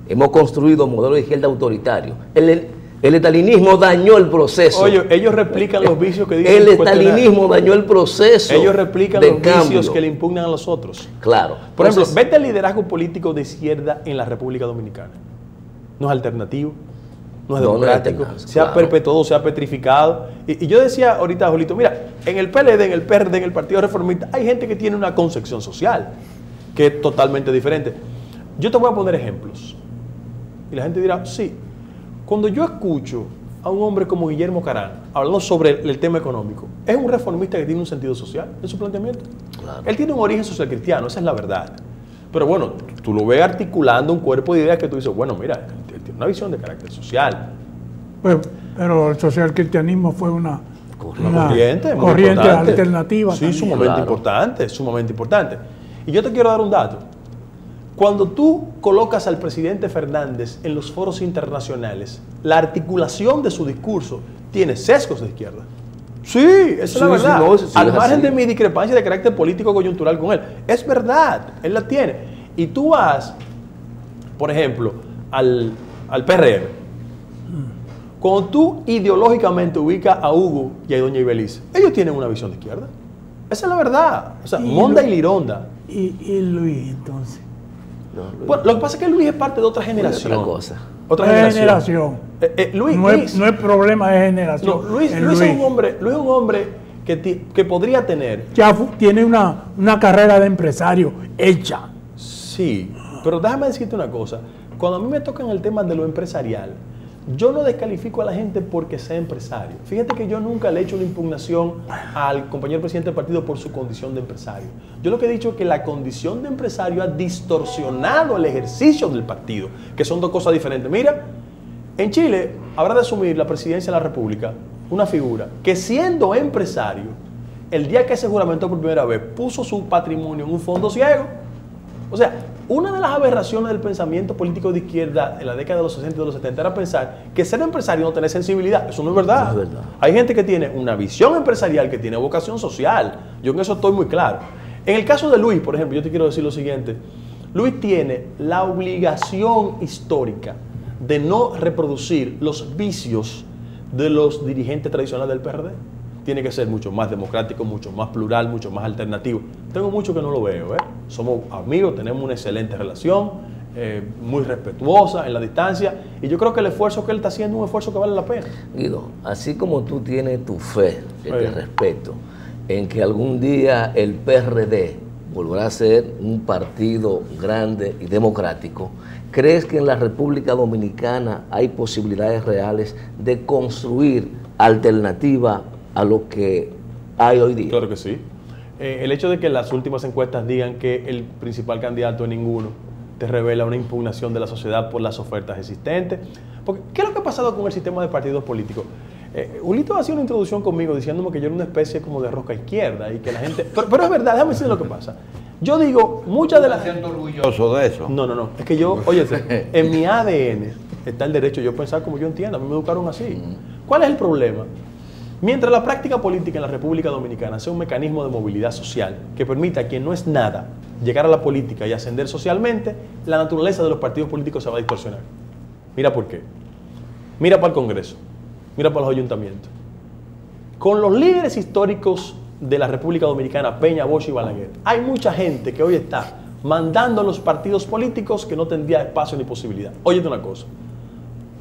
Hemos construido un modelo de izquierda autoritario. El estalinismo dañó el proceso. Oye, ellos replican los vicios que dicen El cuestionar. estalinismo dañó el proceso. Ellos replican de los vicios cambio. que le impugnan a los otros. Claro. Por ejemplo, Entonces, vete al liderazgo político de izquierda en la República Dominicana. No es alternativo, no es No, no es democrático, alternativo, se ha claro. perpetuado, se ha petrificado. Y yo decía ahorita, Julito, mira, en el PLD, en el PRD, en el Partido Reformista, hay gente que tiene una concepción social que es totalmente diferente. Yo te voy a poner ejemplos. Y la gente dirá, sí, cuando yo escucho a un hombre como Guillermo Carán hablando sobre el tema económico, es un reformista que tiene un sentido social en su planteamiento. Claro. Él tiene un origen social cristiano, esa es la verdad. Pero bueno, tú lo ves articulando un cuerpo de ideas que tú dices, bueno, mira, él tiene una visión de carácter social. Pues, pero el socialcristianismo fue una Corriente, muy corriente importante. alternativa. Sí, también. sumamente Claro. importante, sumamente importante. Y yo te quiero dar un dato. Cuando tú colocas al presidente Fernández en los foros internacionales, la articulación de su discurso tiene sesgos de izquierda. Sí, esa es la Sí, verdad. sí, no, sí, Al es margen así. de mi discrepancia de carácter político coyuntural con él. Es verdad, él la tiene. Y tú vas, por ejemplo, al PRM. Cuando tú ideológicamente ubicas a Hugo y a doña Ibeliz, ellos tienen una visión de izquierda. Esa es la verdad. O sea, Y Monda lo- y Lironda. Y Luis, entonces. Bueno, lo que pasa es que Luis es parte de otra generación. otra cosa. Otra Es generación. generación. Luis, no, Luis, no es problema de generación. no, Luis es es un hombre que podría tener. Ya tiene una carrera de empresario hecha. Sí, pero déjame decirte una cosa. Cuando a mí me tocan el tema de lo empresarial, yo no descalifico a la gente porque sea empresario. Fíjate que yo nunca le he hecho una impugnación al compañero presidente del partido por su condición de empresario. Yo lo que he dicho es que la condición de empresario ha distorsionado el ejercicio del partido, que son 2 cosas diferentes. Mira, en Chile habrá de asumir la presidencia de la República una figura que, siendo empresario, el día que se juramentó por primera vez, puso su patrimonio en un fondo ciego. O sea, una de las aberraciones del pensamiento político de izquierda en la década de los 60 y de los 70 era pensar que ser empresario no tener sensibilidad. Eso no es verdad. No es verdad. Hay gente que tiene una visión empresarial, que tiene vocación social. Yo en eso estoy muy claro. En el caso de Luis, por ejemplo, yo te quiero decir lo siguiente. Luis tiene la obligación histórica de no reproducir los vicios de los dirigentes tradicionales del PRD. Tiene que ser mucho más democrático, mucho más plural, mucho más alternativo. Tengo mucho que no lo veo, ¿eh? Somos amigos, tenemos una excelente relación, muy respetuosa en la distancia, y yo creo que el esfuerzo que él está haciendo es un esfuerzo que vale la pena. Guido, así como tú tienes tu fe, que te Sí. respeto, en que algún día el PRD volverá a ser un partido grande y democrático, ¿crees que en la República Dominicana hay posibilidades reales de construir alternativa a lo que hay hoy día? Claro que sí. El hecho de que las últimas encuestas digan que el principal candidato es ninguno, te revela una impugnación de la sociedad por las ofertas existentes. Porque, ¿qué es lo que ha pasado con el sistema de partidos políticos? Julito hacía una introducción conmigo diciéndome que yo era una especie como de rosca izquierda y que la gente... Pero es verdad, déjame decir lo que pasa. Yo digo, muchas de las... ¿Me siento orgulloso de eso? No. Es que yo, oye, en mi ADN está el derecho de yo pensar como yo entiendo. A mí me educaron así. ¿Cuál es el problema? Mientras la práctica política en la República Dominicana sea un mecanismo de movilidad social que permita a quien no es nada llegar a la política y ascender socialmente, la naturaleza de los partidos políticos se va a distorsionar. Mira por qué. Mira para el Congreso. Mira para los ayuntamientos. Con los líderes históricos de la República Dominicana, Peña, Bosch y Balaguer, hay mucha gente que hoy está mandando a los partidos políticos que no tendría espacio ni posibilidad. Óyete una cosa,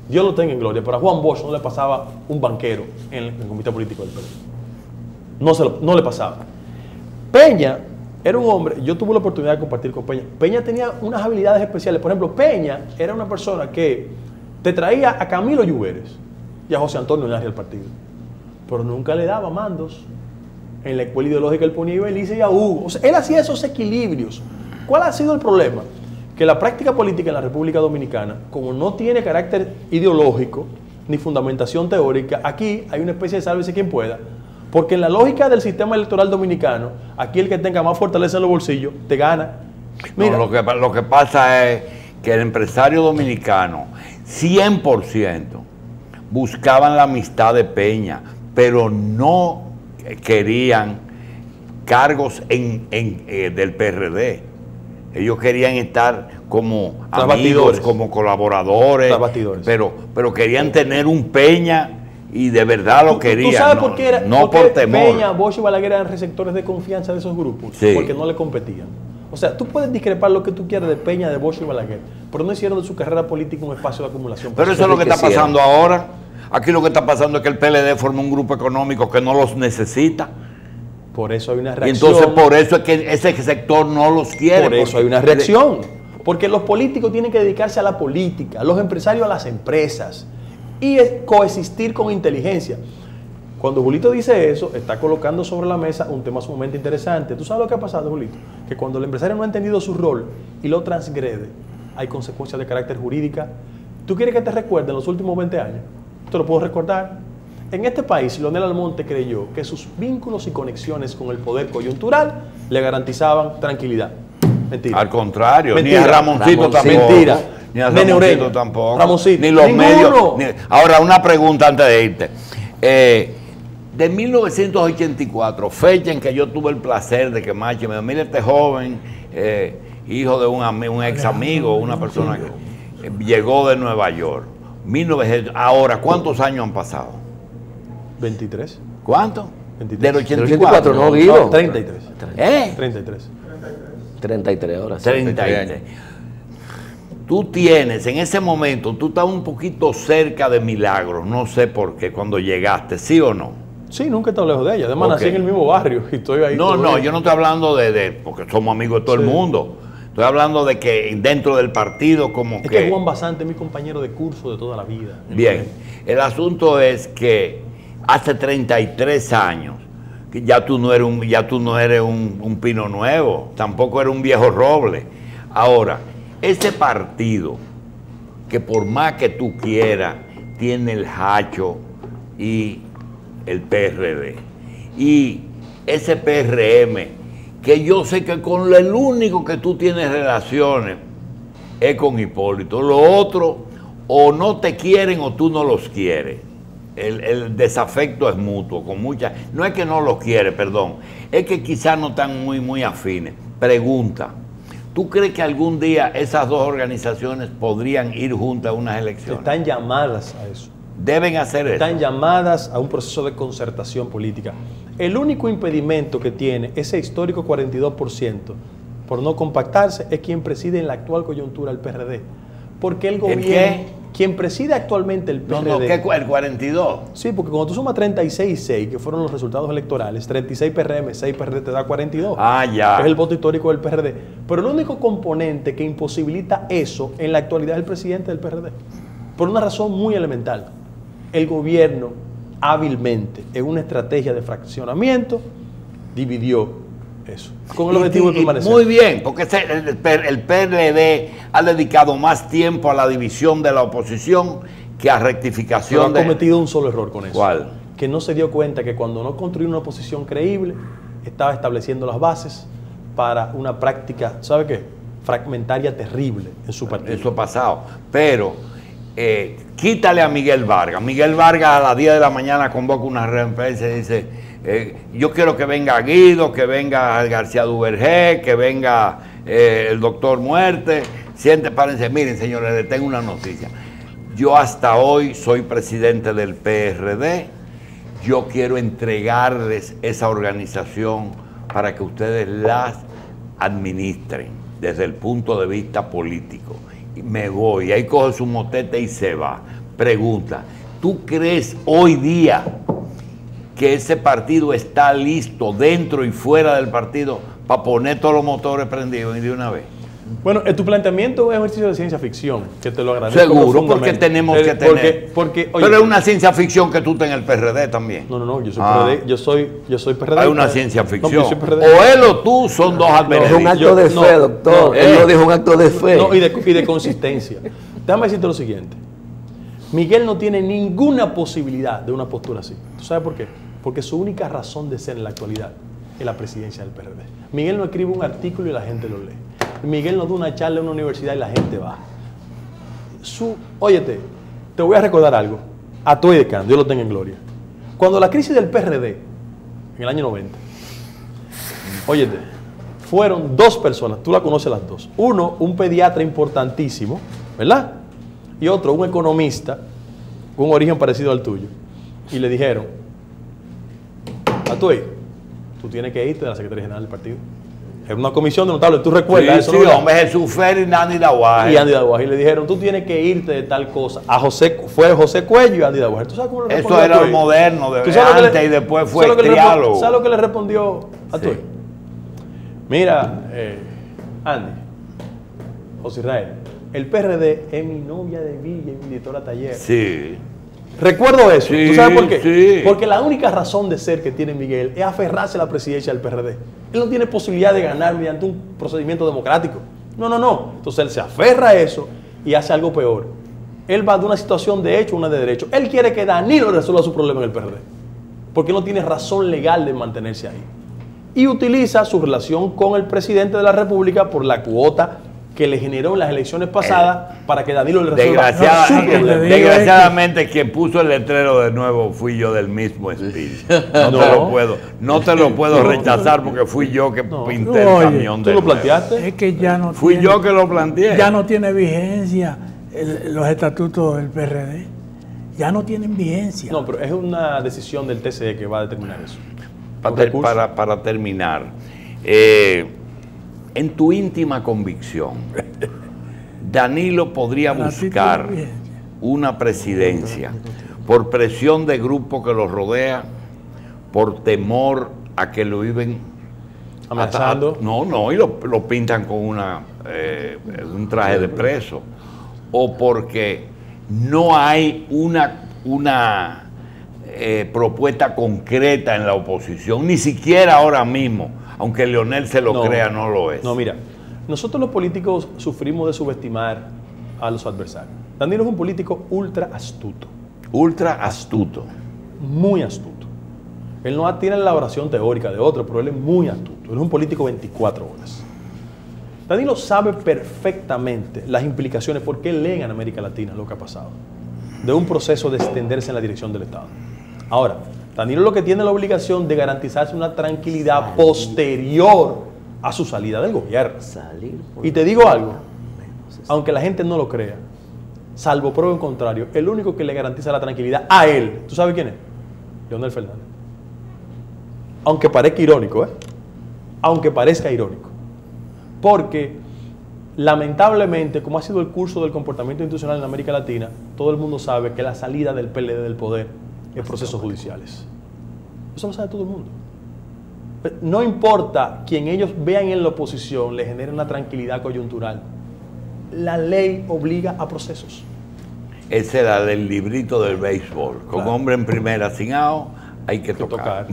Dios lo tenga en gloria, pero a Juan Bosch no le pasaba un banquero en el comité político del PLD. No le pasaba. Peña era un hombre, yo tuve la oportunidad de compartir con Peña. Peña tenía unas habilidades especiales. Por ejemplo, Peña era una persona que te traía a Camilo Lluveres y a José Antonio Narri al partido, pero nunca le daba mandos. En la escuela ideológica él ponía a Ibelice y a Hugo. O sea, él hacía esos equilibrios. ¿Cuál ha sido el problema? Que la práctica política en la República Dominicana, como no tiene carácter ideológico ni fundamentación teórica, aquí hay una especie de sálvese quien pueda, porque en la lógica del sistema electoral dominicano, aquí el que tenga más fortaleza en los bolsillos te gana. Mira, no, lo que pasa es que el empresario dominicano 100% buscaban la amistad de Peña, pero no querían cargos del PRD. Ellos querían estar como amigos, como colaboradores, pero querían tener un Peña y de verdad lo querían. ¿Tú sabes por qué era? No por temor. Peña, Bosch y Balaguer eran receptores de confianza de esos grupos, sí, porque no le competían. O sea, tú puedes discrepar lo que tú quieras de Peña, de Bosch y Balaguer, pero no hicieron de su carrera política un espacio de acumulación. Pero eso es lo que está pasando ahora. Aquí lo que está pasando es que el PLD forma un grupo económico que no los necesita. Por eso hay una reacción. Y entonces por eso es que ese sector no los quiere. Por eso hay una reacción. Porque los políticos tienen que dedicarse a la política, los empresarios a las empresas y coexistir con inteligencia. Cuando Julito dice eso, está colocando sobre la mesa un tema sumamente interesante. ¿Tú sabes lo que ha pasado, Julito? Que cuando el empresario no ha entendido su rol y lo transgrede, hay consecuencias de carácter jurídica. ¿Tú quieres que te recuerde en los últimos 20 años? Te lo puedo recordar. En este país, Leonel Almonte creyó que sus vínculos y conexiones con el poder coyuntural le garantizaban tranquilidad. Mentira. Al contrario, mentira. Ni a Ramoncito tampoco. Mentira. Ni a Ramoncito tampoco. Ramoncito. Ni los Ninguno. medios. Ahora, una pregunta antes de irte. De 1984, fecha en que yo tuve el placer de que Machi me dijo, mire este joven, hijo de un ex amigo, una persona que llegó de Nueva York. 1900, ahora, ¿cuántos años han pasado? 23. ¿Cuánto? 23. Del 84. No, Guido. No, 33. 33 ahora. 33. Tú tienes, en ese momento, tú estás un poquito cerca de Milagros, no sé por qué, cuando llegaste, ¿sí o no? Sí, nunca he estado lejos de ella. Además, nací en el mismo barrio y estoy ahí. No, yo no estoy hablando porque somos amigos de todo el mundo. Estoy hablando de que dentro del partido como es que Juan Basante es mi compañero de curso de toda la vida. Bien, el asunto es que hace 33 años, que ya tú no eres un pino nuevo, tampoco eres un viejo roble. Ahora, ese partido, que por más que tú quieras, tiene el Hacho y el PRD. Y ese PRM, que yo sé que con el único que tú tienes relaciones es con Hipólito. Lo otro, o no te quieren o tú no los quieres. El desafecto es mutuo, con mucha. No es que no los quiere, perdón. Es que quizás no están muy afines. Pregunta, ¿tú crees que algún día esas dos organizaciones podrían ir juntas a unas elecciones? Están llamadas a eso. Deben hacer eso. Están llamadas a un proceso de concertación política. El único impedimento que tiene ese histórico 42% por no compactarse es quien preside en la actual coyuntura el PRD. Porque el gobierno, quien preside actualmente el PRD... No, ¿qué? ¿El 42? Sí, porque cuando tú sumas 36 y 6, que fueron los resultados electorales, 36 PRM, 6 PRD te da 42. Ah, ya. Es el voto histórico del PRD. Pero el único componente que imposibilita eso en la actualidad es el presidente del PRD. Por una razón muy elemental. El gobierno hábilmente, en una estrategia de fraccionamiento, dividió eso, con el objetivo de permanecer. Muy bien, porque el PRD ha dedicado más tiempo a la división de la oposición que a Pero rectificación ha cometido un solo error con eso. ¿Cuál? Que no se dio cuenta que cuando no construyó una oposición creíble, estaba estableciendo las bases para una práctica, ¿sabe qué? Fragmentaria terrible en su partido. Eso ha pasado. Pero quítale a Miguel Vargas. Miguel Vargas a las 10 de la mañana convoca una rueda de prensa y dice, yo quiero que venga Guido, que venga García Duvergé, que venga el doctor Muerte. Párense, miren señores, les tengo una noticia. Yo hasta hoy soy presidente del PRD. Yo quiero entregarles esa organización para que ustedes las administren desde el punto de vista político. Y me voy, ahí coge su motete y se va. Pregunta, ¿tú crees hoy día que ese partido está listo dentro y fuera del partido para poner todos los motores prendidos y de una vez? Bueno, tu planteamiento es un ejercicio de ciencia ficción, que te lo agradezco. Seguro, porque tenemos que tener. Oye, pero es una ciencia ficción que tú estás en el PRD también. No, yo soy PRD, yo soy PRD. Hay una ciencia ficción. No, o él o tú son dos adversarios. Es un acto de fe, doctor. Él lo dijo, un acto de fe. No, y de consistencia. Déjame decirte lo siguiente. Miguel no tiene ninguna posibilidad de una postura así. ¿Tú sabes por qué? Porque su única razón de ser en la actualidad es la presidencia del PRD. Miguel no escribe un artículo y la gente lo lee. Miguel nos da una charla en una universidad y la gente va. Óyete, te voy a recordar algo. A Toy de Can, Dios lo tenga en gloria. Cuando la crisis del PRD, en el año 90, óyete, fueron dos personas, tú la conoces las dos. Uno, un pediatra importantísimo, ¿verdad? Y otro, un economista con un origen parecido al tuyo. Y le dijeron, a Toy, tú tienes que irte de la Secretaría General del partido. Es una comisión de notables, tú recuerdas eso. Sí, hombre, Jesús Félix y Andy Daguaje. Y Andy Daguaje. Y le dijeron, tú tienes que irte de tal cosa. Fue José Cuello y Andy Daguaje. ¿Tú sabes cómo le respondió? Eso era el moderno, de antes y después fue el triálogo. ¿Sabes lo que le respondió a tú? Mira, Andy, José Israel, el PRD es mi novia de villa y mi editora taller. Sí. Recuerdo eso. Sí, ¿tú sabes por qué? Sí. Porque la única razón de ser que tiene Miguel es aferrarse a la presidencia del PRD. Él no tiene posibilidad de ganar mediante un procedimiento democrático. No. Entonces él se aferra a eso y hace algo peor. Él va de una situación de hecho a una de derecho. Él quiere que Danilo resuelva su problema en el PRD. Porque no tiene razón legal de mantenerse ahí. Y utiliza su relación con el presidente de la República por la cuota que le generó en las elecciones pasadas para que Danilo le resuelva su problema. Desgraciadamente quien puso el letrero de nuevo fui yo del mismo espíritu. No te lo puedo rechazar porque fui yo que pinté el camión. ¿Tú lo planteaste? Es que ya no fui yo que lo planteé. Ya no tiene vigencia los estatutos del PRD. Ya no tienen vigencia. No, pero es una decisión del TCE que va a determinar eso. Para terminar, en tu íntima convicción, Danilo podría buscar una presidencia por presión de grupo que lo rodea, por temor a que lo viven amenazando. Y lo pintan con un traje de preso, o porque no hay una propuesta concreta en la oposición, ni siquiera ahora mismo. Aunque Leonel se lo crea, no lo es. No, mira, nosotros los políticos sufrimos de subestimar a los adversarios. Danilo es un político ultra astuto. Ultra astuto. Muy astuto. Él no tiene la elaboración teórica de otro, pero él es muy astuto. Él es un político 24 horas. Danilo sabe perfectamente las implicaciones, porque él lee en América Latina lo que ha pasado, de un proceso de extenderse en la dirección del Estado. Ahora, Danilo lo que tiene la obligación de garantizarse una tranquilidad posterior a su salida del gobierno. Y te digo algo, aunque la gente no lo crea, salvo prueba en contrario, el único que le garantiza la tranquilidad a él, ¿tú sabes quién es? Leonel Fernández. Aunque parezca irónico, aunque parezca irónico. Porque, lamentablemente, como ha sido el curso del comportamiento institucional en América Latina, todo el mundo sabe que la salida del PLD del poder es procesos judiciales. Eso lo sabe todo el mundo. No importa quien ellos vean en la oposición le genere una tranquilidad coyuntural. La ley obliga a procesos. Esa era del librito del béisbol. Con claro. Hombre en primera sin out, hay que tocar.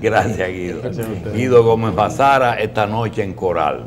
Gracias, Guido. Gracias a usted. Guido Gómez Mazara, esta noche en Coral.